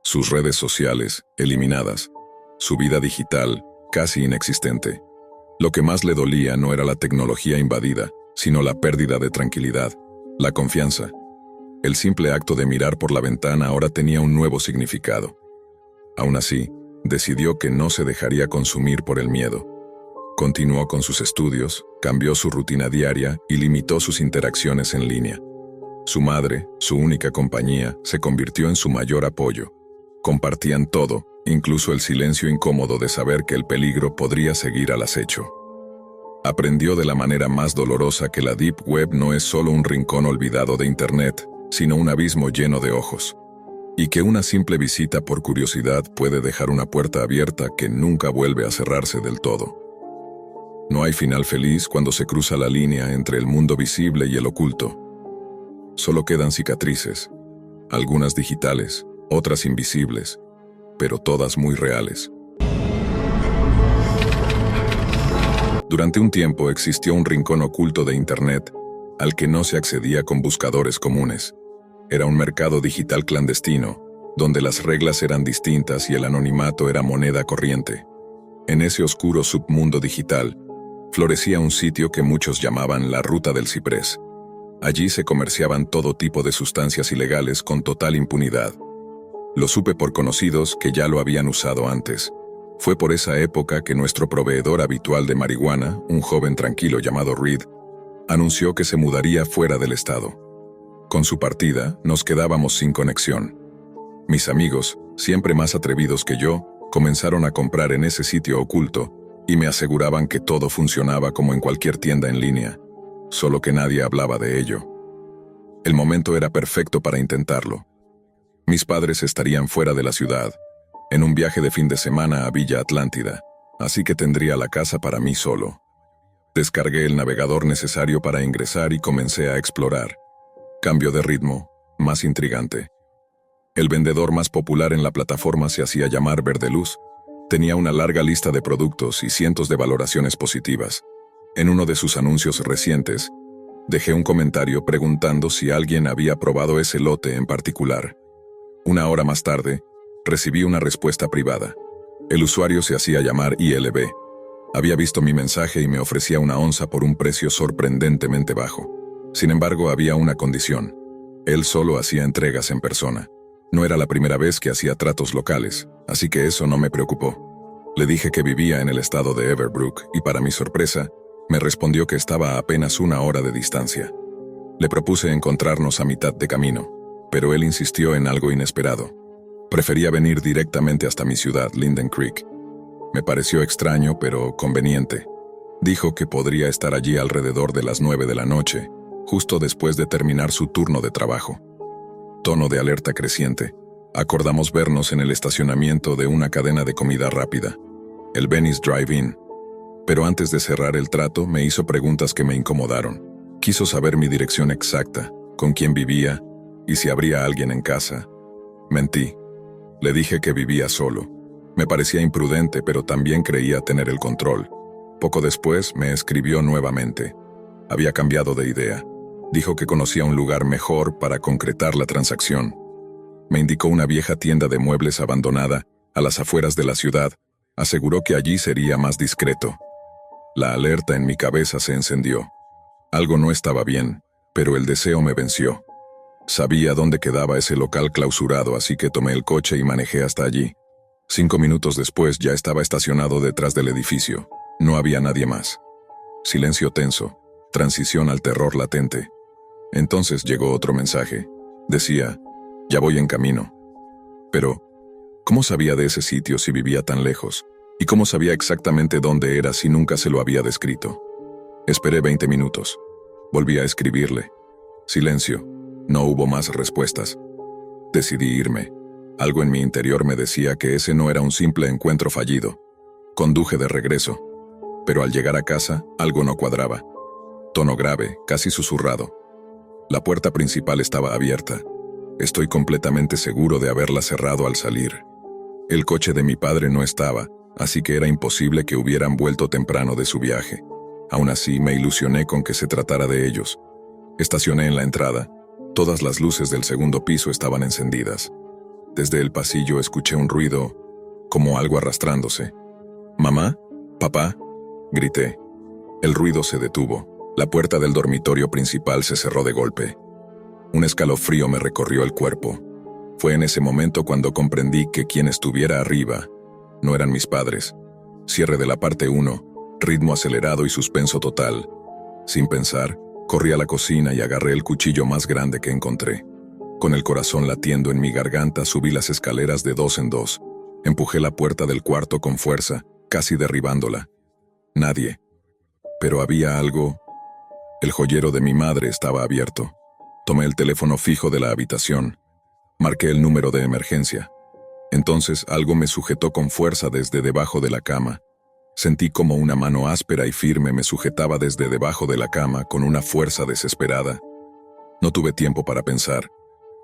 Sus redes sociales, eliminadas. Su vida digital, casi inexistente. Lo que más le dolía no era la tecnología invadida, sino la pérdida de tranquilidad, la confianza. El simple acto de mirar por la ventana ahora tenía un nuevo significado. Aún así, decidió que no se dejaría consumir por el miedo. Continuó con sus estudios, cambió su rutina diaria y limitó sus interacciones en línea. Su madre, su única compañía, se convirtió en su mayor apoyo. Compartían todo, incluso el silencio incómodo de saber que el peligro podría seguir al acecho. Aprendió de la manera más dolorosa que la Deep Web no es solo un rincón olvidado de Internet, sino un abismo lleno de ojos. Y que una simple visita por curiosidad puede dejar una puerta abierta que nunca vuelve a cerrarse del todo. No hay final feliz cuando se cruza la línea entre el mundo visible y el oculto. Solo quedan cicatrices, algunas digitales, otras invisibles, pero todas muy reales. Durante un tiempo existió un rincón oculto de Internet al que no se accedía con buscadores comunes. Era un mercado digital clandestino, donde las reglas eran distintas y el anonimato era moneda corriente. En ese oscuro submundo digital, florecía un sitio que muchos llamaban la Ruta del Ciprés. Allí se comerciaban todo tipo de sustancias ilegales con total impunidad. Lo supe por conocidos que ya lo habían usado antes. Fue por esa época que nuestro proveedor habitual de marihuana, un joven tranquilo llamado Reed, anunció que se mudaría fuera del estado. Con su partida, nos quedábamos sin conexión. Mis amigos, siempre más atrevidos que yo, comenzaron a comprar en ese sitio oculto y me aseguraban que todo funcionaba como en cualquier tienda en línea, solo que nadie hablaba de ello. El momento era perfecto para intentarlo. Mis padres estarían fuera de la ciudad, en un viaje de fin de semana a Villa Atlántida, así que tendría la casa para mí solo. Descargué el navegador necesario para ingresar y comencé a explorar. Cambio de ritmo, más intrigante. El vendedor más popular en la plataforma se hacía llamar Verdeluz. Tenía una larga lista de productos y cientos de valoraciones positivas. En uno de sus anuncios recientes, dejé un comentario preguntando si alguien había probado ese lote en particular. Una hora más tarde, recibí una respuesta privada. El usuario se hacía llamar ILB. Había visto mi mensaje y me ofrecía una onza por un precio sorprendentemente bajo. Sin embargo, había una condición. Él solo hacía entregas en persona. No era la primera vez que hacía tratos locales, así que eso no me preocupó. Le dije que vivía en el estado de Everbrook y, para mi sorpresa, me respondió que estaba a apenas 1 hora de distancia. Le propuse encontrarnos a mitad de camino, pero él insistió en algo inesperado. Prefería venir directamente hasta mi ciudad, Linden Creek. Me pareció extraño, pero conveniente. Dijo que podría estar allí alrededor de las 9 de la noche, justo después de terminar su turno de trabajo. Tono de alerta creciente. Acordamos vernos en el estacionamiento de una cadena de comida rápida, el Venice Drive-In. Pero antes de cerrar el trato, me hizo preguntas que me incomodaron. Quiso saber mi dirección exacta, con quién vivía y si habría alguien en casa. Mentí. Le dije que vivía solo. Me parecía imprudente, pero también creía tener el control. Poco después me escribió nuevamente. Había cambiado de idea. Dijo que conocía un lugar mejor para concretar la transacción. Me indicó una vieja tienda de muebles abandonada, a las afueras de la ciudad. Aseguró que allí sería más discreto. La alerta en mi cabeza se encendió. Algo no estaba bien, pero el deseo me venció. Sabía dónde quedaba ese local clausurado, así que tomé el coche y manejé hasta allí. 5 minutos después ya estaba estacionado detrás del edificio. No había nadie más. Silencio tenso, transición al terror latente. Entonces llegó otro mensaje. Decía, ya voy en camino. Pero, ¿cómo sabía de ese sitio si vivía tan lejos? ¿Y cómo sabía exactamente dónde era si nunca se lo había descrito? Esperé 20 minutos. Volví a escribirle. Silencio. No hubo más respuestas. Decidí irme. Algo en mi interior me decía que ese no era un simple encuentro fallido. Conduje de regreso. Pero al llegar a casa, algo no cuadraba. Tono grave, casi susurrado. La puerta principal estaba abierta. Estoy completamente seguro de haberla cerrado al salir. El coche de mi padre no estaba, así que era imposible que hubieran vuelto temprano de su viaje. Aún así, me ilusioné con que se tratara de ellos. Estacioné en la entrada. Todas las luces del segundo piso estaban encendidas. Desde el pasillo escuché un ruido, como algo arrastrándose. «¿Mamá? ¿Papá?», grité. El ruido se detuvo. La puerta del dormitorio principal se cerró de golpe. Un escalofrío me recorrió el cuerpo. Fue en ese momento cuando comprendí que quien estuviera arriba no eran mis padres. Cierre de la parte 1, ritmo acelerado y suspenso total. Sin pensar, corrí a la cocina y agarré el cuchillo más grande que encontré. Con el corazón latiendo en mi garganta, subí las escaleras de 2 en 2. Empujé la puerta del cuarto con fuerza, casi derribándola. Nadie. Pero había algo. El joyero de mi madre estaba abierto. Tomé el teléfono fijo de la habitación. Marqué el número de emergencia. Entonces algo me sujetó con fuerza desde debajo de la cama. Sentí como una mano áspera y firme me sujetaba desde debajo de la cama con una fuerza desesperada. No tuve tiempo para pensar.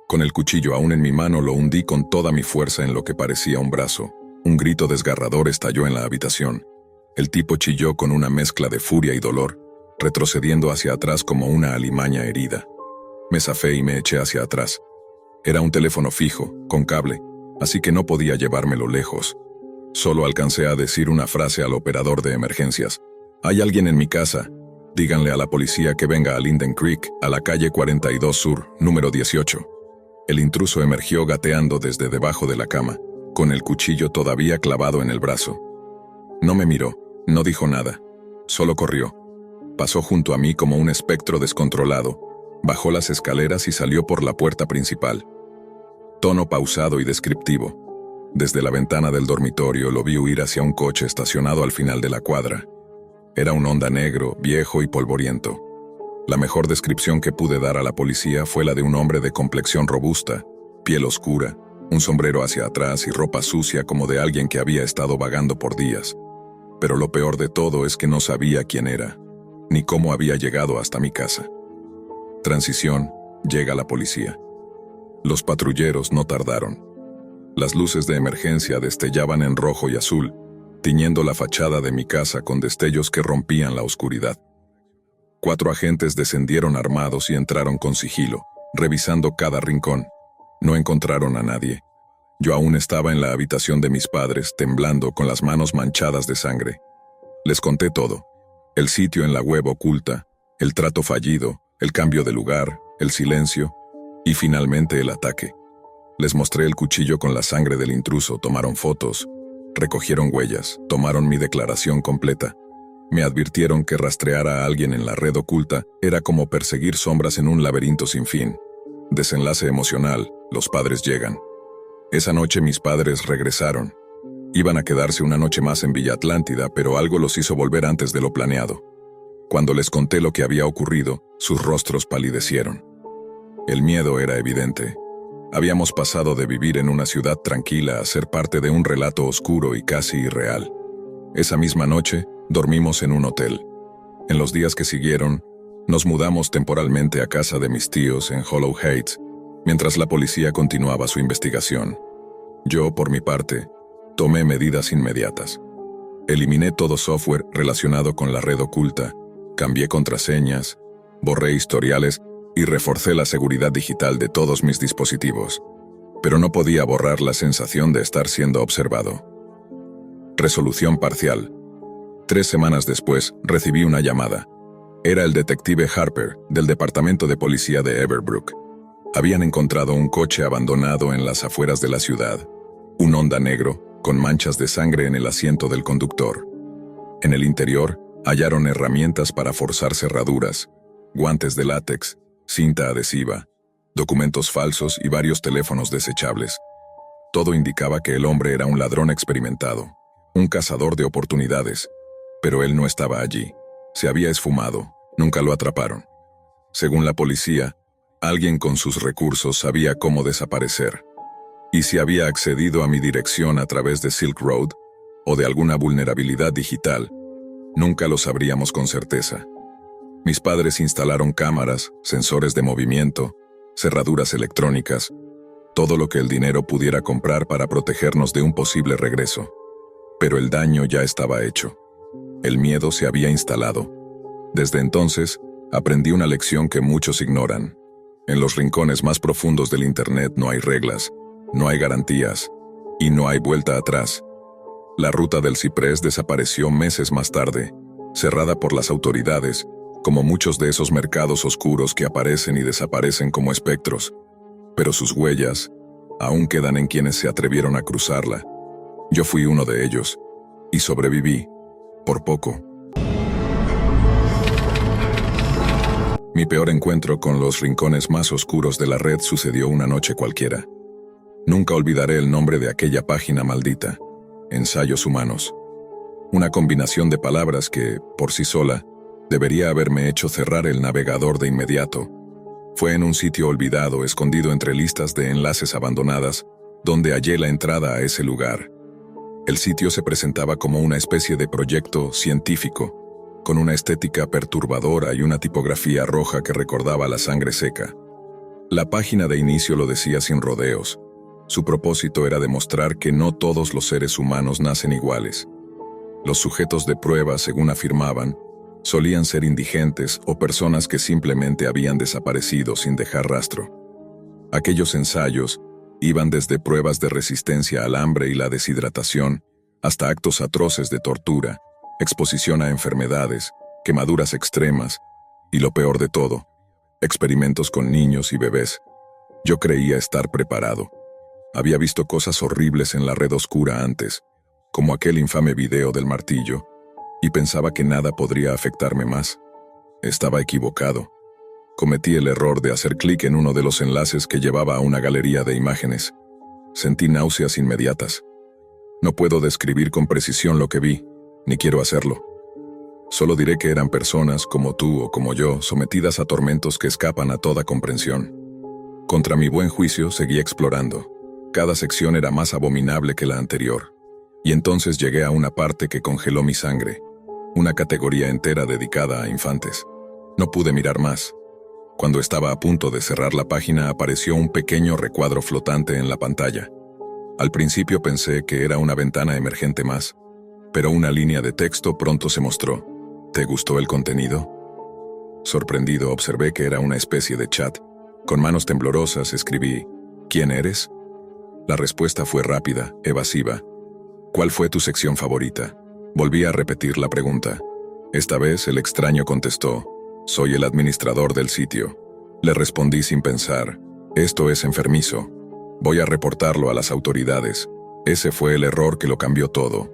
Con el cuchillo aún en mi mano lo hundí con toda mi fuerza en lo que parecía un brazo. Un grito desgarrador estalló en la habitación. El tipo chilló con una mezcla de furia y dolor, retrocediendo hacia atrás como una alimaña herida. Me zafé y me eché hacia atrás. Era un teléfono fijo, con cable, así que no podía llevármelo lejos. Solo alcancé a decir una frase al operador de emergencias. «Hay alguien en mi casa. Díganle a la policía que venga a Linden Creek, a la calle 42 Sur, número 18». El intruso emergió gateando desde debajo de la cama, con el cuchillo todavía clavado en el brazo. No me miró, no dijo nada. Solo corrió. Pasó junto a mí como un espectro descontrolado. Bajó las escaleras y salió por la puerta principal. Tono pausado y descriptivo. Desde la ventana del dormitorio lo vi huir hacia un coche estacionado al final de la cuadra. Era un Honda negro, viejo y polvoriento. La mejor descripción que pude dar a la policía fue la de un hombre de complexión robusta, piel oscura, un sombrero hacia atrás y ropa sucia como de alguien que había estado vagando por días. Pero lo peor de todo es que no sabía quién era, ni cómo había llegado hasta mi casa. Transición, llega la policía. Los patrulleros no tardaron. Las luces de emergencia destellaban en rojo y azul, tiñendo la fachada de mi casa con destellos que rompían la oscuridad. 4 agentes descendieron armados y entraron con sigilo, revisando cada rincón. No encontraron a nadie. Yo aún estaba en la habitación de mis padres, temblando con las manos manchadas de sangre. Les conté todo. El sitio en la web oculta, el trato fallido, el cambio de lugar, el silencio y finalmente el ataque. Les mostré el cuchillo con la sangre del intruso, tomaron fotos, recogieron huellas, tomaron mi declaración completa. Me advirtieron que rastrear a alguien en la red oculta era como perseguir sombras en un laberinto sin fin. Desenlace emocional, los padres llegan. Esa noche mis padres regresaron. Iban a quedarse una noche más en Villa Atlántida, pero algo los hizo volver antes de lo planeado. Cuando les conté lo que había ocurrido, sus rostros palidecieron. El miedo era evidente. Habíamos pasado de vivir en una ciudad tranquila a ser parte de un relato oscuro y casi irreal. Esa misma noche, dormimos en un hotel. En los días que siguieron, nos mudamos temporalmente a casa de mis tíos en Hollow Heights, mientras la policía continuaba su investigación. Yo, por mi parte, tomé medidas inmediatas. Eliminé todo software relacionado con la red oculta, cambié contraseñas, borré historiales y reforcé la seguridad digital de todos mis dispositivos. Pero no podía borrar la sensación de estar siendo observado. Resolución parcial. 3 semanas después, recibí una llamada. Era el detective Harper, del departamento de policía de Everbrook. Habían encontrado un coche abandonado en las afueras de la ciudad. Un Honda negro, con manchas de sangre en el asiento del conductor. En el interior, hallaron herramientas para forzar cerraduras, guantes de látex, cinta adhesiva, documentos falsos y varios teléfonos desechables. Todo indicaba que el hombre era un ladrón experimentado, un cazador de oportunidades, pero él no estaba allí. Se había esfumado, nunca lo atraparon. Según la policía, alguien con sus recursos sabía cómo desaparecer. Y si había accedido a mi dirección a través de Silk Road o de alguna vulnerabilidad digital, nunca lo sabríamos con certeza. Mis padres instalaron cámaras, sensores de movimiento, cerraduras electrónicas, todo lo que el dinero pudiera comprar para protegernos de un posible regreso. Pero el daño ya estaba hecho. El miedo se había instalado. Desde entonces, aprendí una lección que muchos ignoran. En los rincones más profundos del Internet no hay reglas, no hay garantías, y no hay vuelta atrás. La ruta del Ciprés desapareció meses más tarde, cerrada por las autoridades, como muchos de esos mercados oscuros que aparecen y desaparecen como espectros. Pero sus huellas aún quedan en quienes se atrevieron a cruzarla. Yo fui uno de ellos, y sobreviví, por poco. Mi peor encuentro con los rincones más oscuros de la red sucedió una noche cualquiera. Nunca olvidaré el nombre de aquella página maldita, Ensayos Humanos. Una combinación de palabras que, por sí sola, debería haberme hecho cerrar el navegador de inmediato. Fue en un sitio olvidado, escondido entre listas de enlaces abandonadas, donde hallé la entrada a ese lugar. El sitio se presentaba como una especie de proyecto científico, con una estética perturbadora y una tipografía roja que recordaba la sangre seca. La página de inicio lo decía sin rodeos. Su propósito era demostrar que no todos los seres humanos nacen iguales. Los sujetos de prueba, según afirmaban, solían ser indigentes o personas que simplemente habían desaparecido sin dejar rastro. Aquellos ensayos iban desde pruebas de resistencia al hambre y la deshidratación hasta actos atroces de tortura, exposición a enfermedades, quemaduras extremas y, lo peor de todo, experimentos con niños y bebés. Yo creía estar preparado. Había visto cosas horribles en la red oscura antes, como aquel infame video del martillo, y pensaba que nada podría afectarme más. Estaba equivocado. Cometí el error de hacer clic en uno de los enlaces que llevaba a una galería de imágenes. Sentí náuseas inmediatas. No puedo describir con precisión lo que vi, ni quiero hacerlo. Solo diré que eran personas como tú o como yo, sometidas a tormentos que escapan a toda comprensión. Contra mi buen juicio seguí explorando. Cada sección era más abominable que la anterior. Y entonces llegué a una parte que congeló mi sangre. Una categoría entera dedicada a infantes. No pude mirar más. Cuando estaba a punto de cerrar la página apareció un pequeño recuadro flotante en la pantalla. Al principio pensé que era una ventana emergente más, pero una línea de texto pronto se mostró. ¿Te gustó el contenido? Sorprendido observé que era una especie de chat. Con manos temblorosas escribí, ¿quién eres? La respuesta fue rápida, evasiva. ¿Cuál fue tu sección favorita? Volví a repetir la pregunta. Esta vez el extraño contestó, soy el administrador del sitio. Le respondí sin pensar, esto es enfermizo. Voy a reportarlo a las autoridades. Ese fue el error que lo cambió todo.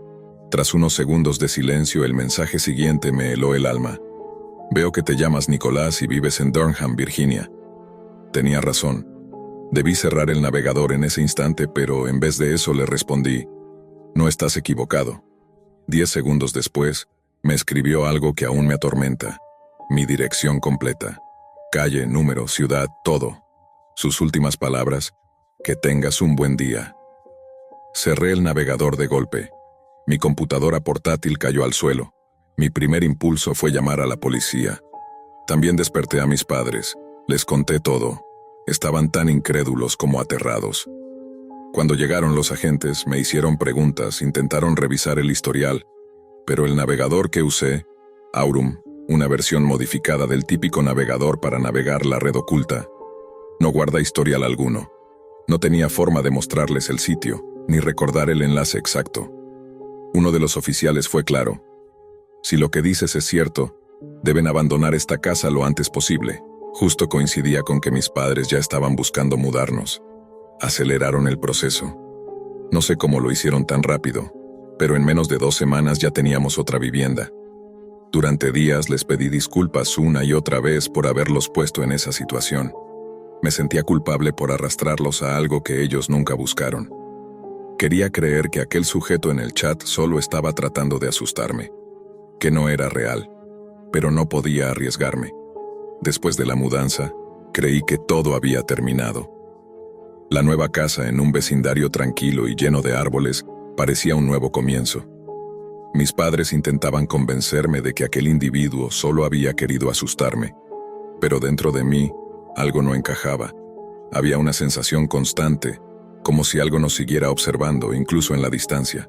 Tras unos segundos de silencio, el mensaje siguiente me heló el alma. Veo que te llamas Nicolás y vives en Durham, Virginia. Tenía razón. Debí cerrar el navegador en ese instante, pero en vez de eso le respondí, no estás equivocado. 10 segundos después, me escribió algo que aún me atormenta. Mi dirección completa. Calle, número, ciudad, todo. Sus últimas palabras, Que tengas un buen día. Cerré el navegador de golpe. Mi computadora portátil cayó al suelo. Mi primer impulso fue llamar a la policía. También desperté a mis padres. Les conté todo. Estaban tan incrédulos como aterrados. Cuando llegaron los agentes, me hicieron preguntas, intentaron revisar el historial, pero el navegador que usé, Aurum, una versión modificada del típico navegador para navegar la red oculta, no guarda historial alguno. No tenía forma de mostrarles el sitio, ni recordar el enlace exacto. Uno de los oficiales fue claro. Si lo que dices es cierto, deben abandonar esta casa lo antes posible. Justo coincidía con que mis padres ya estaban buscando mudarnos. Aceleraron el proceso. No sé cómo lo hicieron tan rápido, pero en menos de 2 semanas ya teníamos otra vivienda. Durante días les pedí disculpas una y otra vez por haberlos puesto en esa situación. Me sentía culpable por arrastrarlos a algo que ellos nunca buscaron. Quería creer que aquel sujeto en el chat solo estaba tratando de asustarme, que no era real, pero no podía arriesgarme. Después de la mudanza, creí que todo había terminado. La nueva casa en un vecindario tranquilo y lleno de árboles parecía un nuevo comienzo. Mis padres intentaban convencerme de que aquel individuo solo había querido asustarme, pero dentro de mí algo no encajaba. Había una sensación constante, como si algo nos siguiera observando, incluso en la distancia.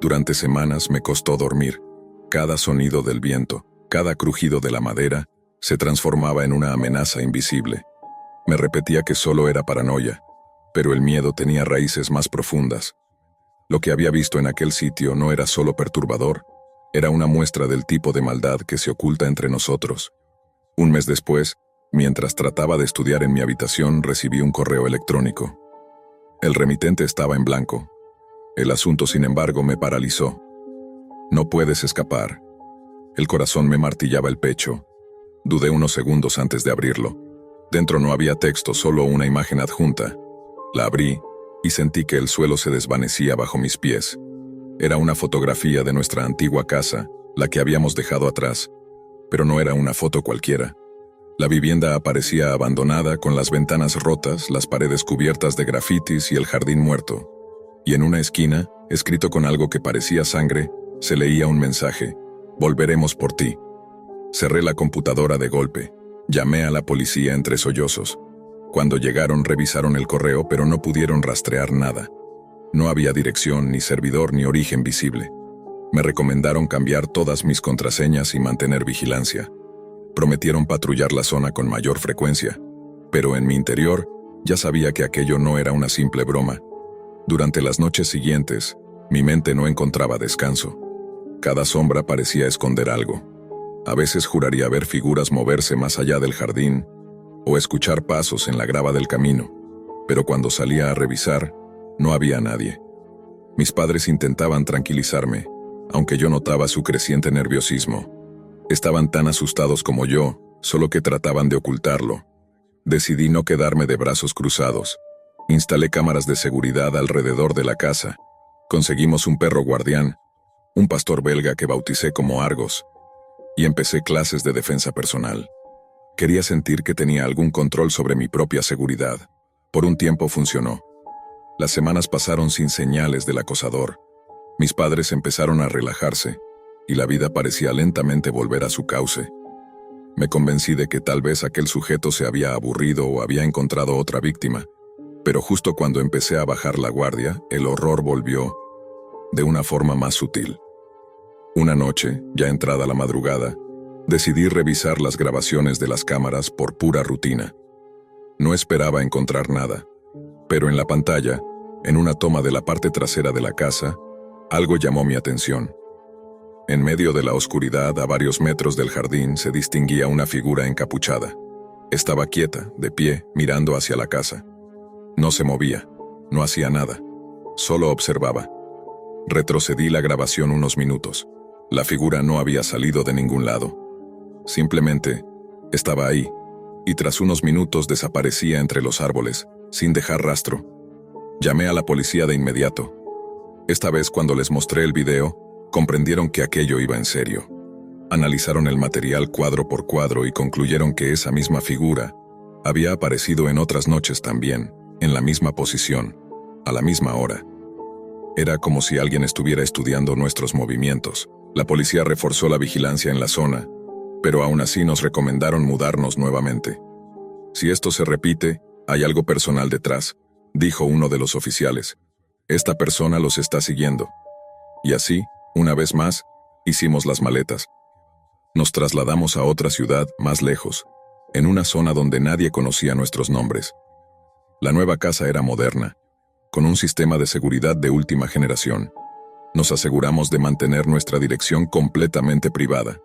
Durante semanas me costó dormir. Cada sonido del viento, cada crujido de la madera, se transformaba en una amenaza invisible. Me repetía que solo era paranoia, pero el miedo tenía raíces más profundas. Lo que había visto en aquel sitio no era solo perturbador, era una muestra del tipo de maldad que se oculta entre nosotros. Un mes después, mientras trataba de estudiar en mi habitación, recibí un correo electrónico. El remitente estaba en blanco. El asunto, sin embargo, me paralizó. No puedes escapar. El corazón me martillaba el pecho. Dudé unos segundos antes de abrirlo. Dentro no había texto, solo una imagen adjunta. La abrí y sentí que el suelo se desvanecía bajo mis pies. Era una fotografía de nuestra antigua casa, la que habíamos dejado atrás. Pero no era una foto cualquiera. La vivienda aparecía abandonada, con las ventanas rotas, las paredes cubiertas de grafitis y el jardín muerto. Y en una esquina, escrito con algo que parecía sangre, se leía un mensaje: «Volveremos por ti». Cerré la computadora de golpe. Llamé a la policía entre sollozos. Cuando llegaron, revisaron el correo, pero no pudieron rastrear nada. No había dirección, ni servidor, ni origen visible. Me recomendaron cambiar todas mis contraseñas y mantener vigilancia. Prometieron patrullar la zona con mayor frecuencia, pero en mi interior ya sabía que aquello no era una simple broma. Durante las noches siguientes, mi mente no encontraba descanso. Cada sombra parecía esconder algo. A veces juraría ver figuras moverse más allá del jardín, o escuchar pasos en la grava del camino, pero cuando salía a revisar, no había nadie. Mis padres intentaban tranquilizarme, aunque yo notaba su creciente nerviosismo. Estaban tan asustados como yo, solo que trataban de ocultarlo. Decidí no quedarme de brazos cruzados. Instalé cámaras de seguridad alrededor de la casa. Conseguimos un perro guardián, un pastor belga que bauticé como Argos, y empecé clases de defensa personal. Quería sentir que tenía algún control sobre mi propia seguridad. Por un tiempo funcionó. Las semanas pasaron sin señales del acosador. Mis padres empezaron a relajarse, y la vida parecía lentamente volver a su cauce. Me convencí de que tal vez aquel sujeto se había aburrido o había encontrado otra víctima, pero justo cuando empecé a bajar la guardia, el horror volvió, de una forma más sutil. Una noche, ya entrada la madrugada, decidí revisar las grabaciones de las cámaras por pura rutina. No esperaba encontrar nada, pero en la pantalla, en una toma de la parte trasera de la casa, algo llamó mi atención. En medio de la oscuridad, a varios metros del jardín, se distinguía una figura encapuchada. Estaba quieta, de pie, mirando hacia la casa. No se movía, no hacía nada, solo observaba. Retrocedí la grabación unos minutos. La figura no había salido de ningún lado. Simplemente estaba ahí, y tras unos minutos desaparecía entre los árboles, sin dejar rastro. Llamé a la policía de inmediato. Esta vez, cuando les mostré el video, comprendieron que aquello iba en serio. Analizaron el material cuadro por cuadro y concluyeron que esa misma figura había aparecido en otras noches también, en la misma posición, a la misma hora. Era como si alguien estuviera estudiando nuestros movimientos. La policía reforzó la vigilancia en la zona, pero aún así nos recomendaron mudarnos nuevamente. Si esto se repite, hay algo personal detrás, dijo uno de los oficiales. Esta persona los está siguiendo. Y así, una vez más, hicimos las maletas. Nos trasladamos a otra ciudad más lejos, en una zona donde nadie conocía nuestros nombres. La nueva casa era moderna, con un sistema de seguridad de última generación. Nos aseguramos de mantener nuestra dirección completamente privada.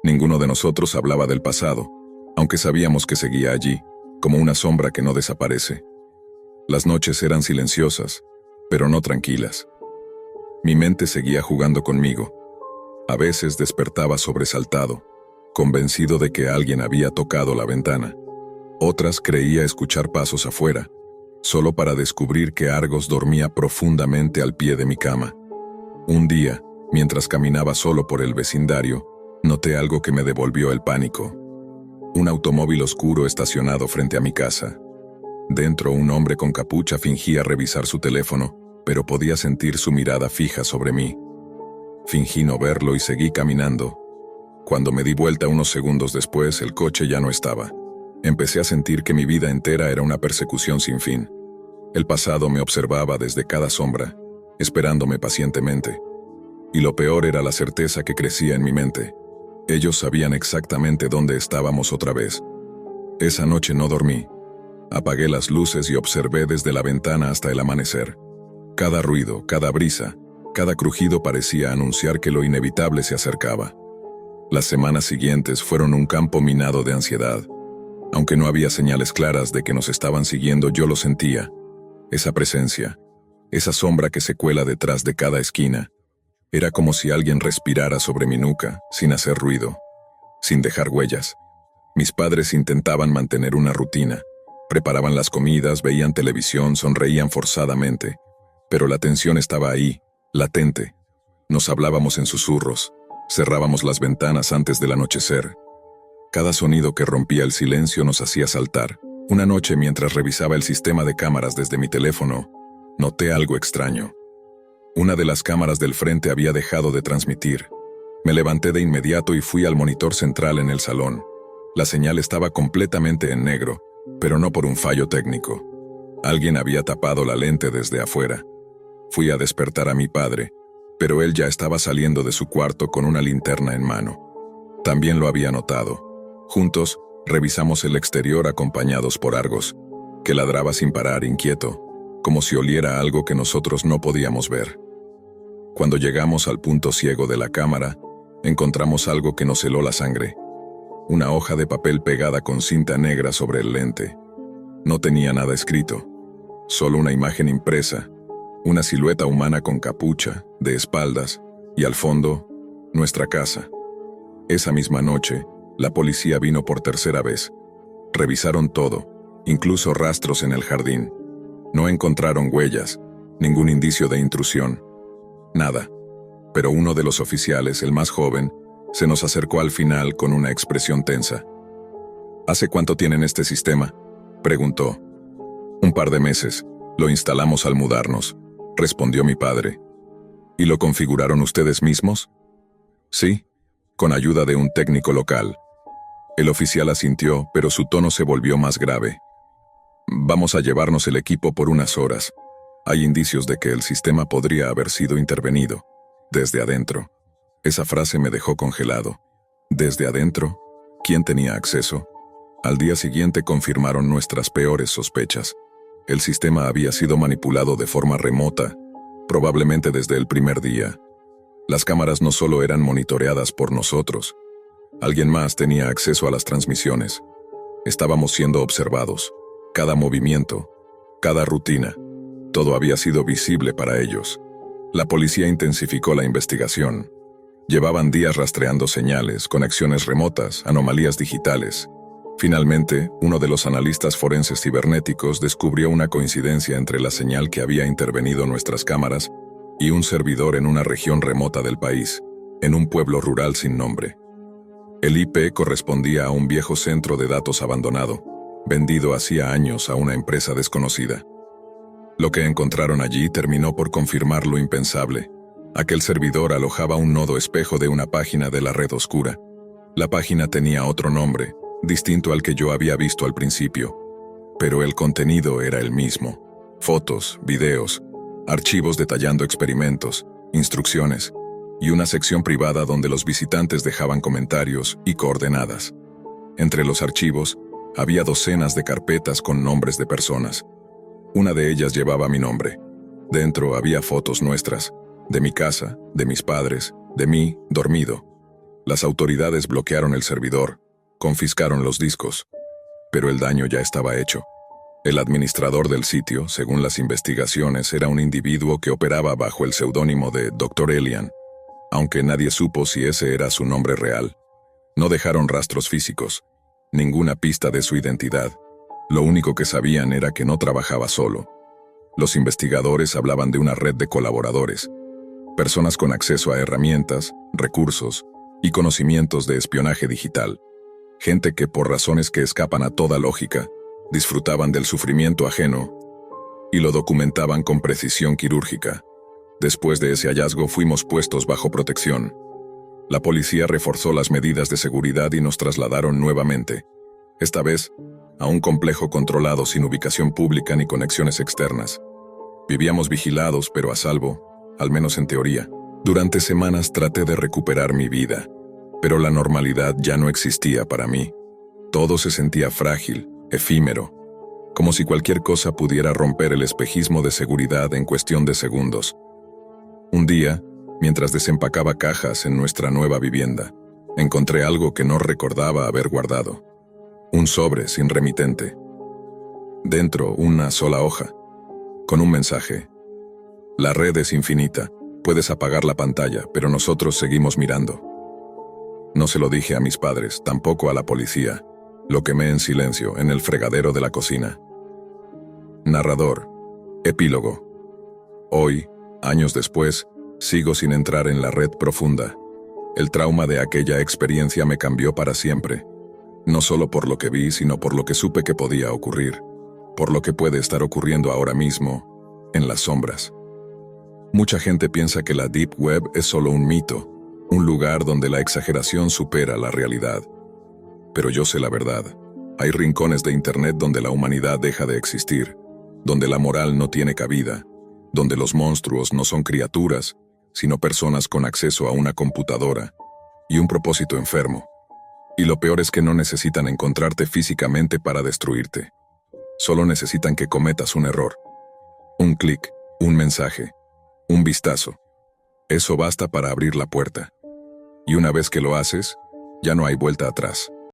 Ninguno de nosotros hablaba del pasado, aunque sabíamos que seguía allí, como una sombra que no desaparece. Las noches eran silenciosas, pero no tranquilas. Mi mente seguía jugando conmigo. A veces despertaba sobresaltado, convencido de que alguien había tocado la ventana. Otras creía escuchar pasos afuera, solo para descubrir que Argos dormía profundamente al pie de mi cama. Un día, mientras caminaba solo por el vecindario, noté algo que me devolvió el pánico. Un automóvil oscuro estacionado frente a mi casa. Dentro, un hombre con capucha fingía revisar su teléfono, pero podía sentir su mirada fija sobre mí. Fingí no verlo y seguí caminando. Cuando me di vuelta unos segundos después, el coche ya no estaba. Empecé a sentir que mi vida entera era una persecución sin fin. El pasado me observaba desde cada sombra, esperándome pacientemente. Y lo peor era la certeza que crecía en mi mente. Ellos sabían exactamente dónde estábamos otra vez. Esa noche no dormí. Apagué las luces y observé desde la ventana hasta el amanecer. Cada ruido, cada brisa, cada crujido parecía anunciar que lo inevitable se acercaba. Las semanas siguientes fueron un campo minado de ansiedad. Aunque no había señales claras de que nos estaban siguiendo, yo lo sentía. Esa presencia, esa sombra que se cuela detrás de cada esquina. Era como si alguien respirara sobre mi nuca, sin hacer ruido, sin dejar huellas. Mis padres intentaban mantener una rutina. Preparaban las comidas, veían televisión, sonreían forzadamente. Pero la tensión estaba ahí, latente. Nos hablábamos en susurros. Cerrábamos las ventanas antes del anochecer. Cada sonido que rompía el silencio nos hacía saltar. Una noche, mientras revisaba el sistema de cámaras desde mi teléfono, noté algo extraño. Una de las cámaras del frente había dejado de transmitir. Me levanté de inmediato y fui al monitor central en el salón. La señal estaba completamente en negro, pero no por un fallo técnico. Alguien había tapado la lente desde afuera. Fui a despertar a mi padre, pero él ya estaba saliendo de su cuarto con una linterna en mano. También lo había notado. Juntos, revisamos el exterior acompañados por Argos, que ladraba sin parar, inquieto, como si oliera algo que nosotros no podíamos ver. Cuando llegamos al punto ciego de la cámara, encontramos algo que nos heló la sangre. Una hoja de papel pegada con cinta negra sobre el lente. No tenía nada escrito, solo una imagen impresa, una silueta humana con capucha, de espaldas, y al fondo, nuestra casa. Esa misma noche, la policía vino por tercera vez. Revisaron todo, incluso rastros en el jardín. No encontraron huellas, ningún indicio de intrusión. Nada. Pero uno de los oficiales, el más joven, se nos acercó al final con una expresión tensa. ¿Hace cuánto tienen este sistema?, preguntó. Un par de meses. Lo instalamos al mudarnos, respondió mi padre. ¿Y lo configuraron ustedes mismos? Sí, con ayuda de un técnico local. El oficial asintió, pero su tono se volvió más grave. Vamos a llevarnos el equipo por unas horas. Hay indicios de que el sistema podría haber sido intervenido, desde adentro. Esa frase me dejó congelado. ¿Desde adentro? ¿Quién tenía acceso? Al día siguiente confirmaron nuestras peores sospechas. El sistema había sido manipulado de forma remota, probablemente desde el primer día. Las cámaras no solo eran monitoreadas por nosotros. Alguien más tenía acceso a las transmisiones. Estábamos siendo observados. Cada movimiento, cada rutina, todo había sido visible para ellos. La policía intensificó la investigación. Llevaban días rastreando señales, conexiones remotas, anomalías digitales. Finalmente, uno de los analistas forenses cibernéticos descubrió una coincidencia entre la señal que había intervenido nuestras cámaras y un servidor en una región remota del país, en un pueblo rural sin nombre. El IP correspondía a un viejo centro de datos abandonado. vendido hacía años a una empresa desconocida. Lo que encontraron allí terminó por confirmar lo impensable. Aquel servidor alojaba un nodo espejo de una página de la red oscura. La página tenía otro nombre, distinto al que yo había visto al principio, pero el contenido era el mismo. Fotos, videos, archivos detallando experimentos, instrucciones, y una sección privada donde los visitantes dejaban comentarios y coordenadas. Entre los archivos, había docenas de carpetas con nombres de personas. Una de ellas llevaba mi nombre. Dentro había fotos nuestras, de mi casa, de mis padres, de mí, dormido. Las autoridades bloquearon el servidor, confiscaron los discos, pero el daño ya estaba hecho. El administrador del sitio, según las investigaciones, era un individuo que operaba bajo el seudónimo de Dr. Elian, aunque nadie supo si ese era su nombre real. No dejaron rastros físicos, ninguna pista de su identidad. Lo único que sabían era que no trabajaba solo. Los investigadores hablaban de una red de colaboradores, personas con acceso a herramientas, recursos y conocimientos de espionaje digital. Gente que, por razones que escapan a toda lógica, disfrutaban del sufrimiento ajeno y lo documentaban con precisión quirúrgica. Después de ese hallazgo fuimos puestos bajo protección. La policía reforzó las medidas de seguridad y nos trasladaron nuevamente, esta vez a un complejo controlado sin ubicación pública ni conexiones externas. Vivíamos vigilados pero a salvo, al menos en teoría. Durante semanas traté de recuperar mi vida, pero la normalidad ya no existía para mí. Todo se sentía frágil, efímero, como si cualquier cosa pudiera romper el espejismo de seguridad en cuestión de segundos. Un día, mientras desempacaba cajas en nuestra nueva vivienda, encontré algo que no recordaba haber guardado. Un sobre sin remitente. Dentro, una sola hoja, con un mensaje. La red es infinita, puedes apagar la pantalla, pero nosotros seguimos mirando. No se lo dije a mis padres, tampoco a la policía. Lo quemé en silencio, en el fregadero de la cocina. Narrador. Epílogo. Hoy, años después, sigo sin entrar en la red profunda. El trauma de aquella experiencia me cambió para siempre. No solo por lo que vi, sino por lo que supe que podía ocurrir. Por lo que puede estar ocurriendo ahora mismo, en las sombras. Mucha gente piensa que la Deep Web es solo un mito, un lugar donde la exageración supera la realidad. Pero yo sé la verdad. Hay rincones de Internet donde la humanidad deja de existir, donde la moral no tiene cabida, donde los monstruos no son criaturas, sino personas con acceso a una computadora y un propósito enfermo. Y lo peor es que no necesitan encontrarte físicamente para destruirte. Solo necesitan que cometas un error. Un clic, un mensaje, un vistazo. Eso basta para abrir la puerta. Y una vez que lo haces, ya no hay vuelta atrás.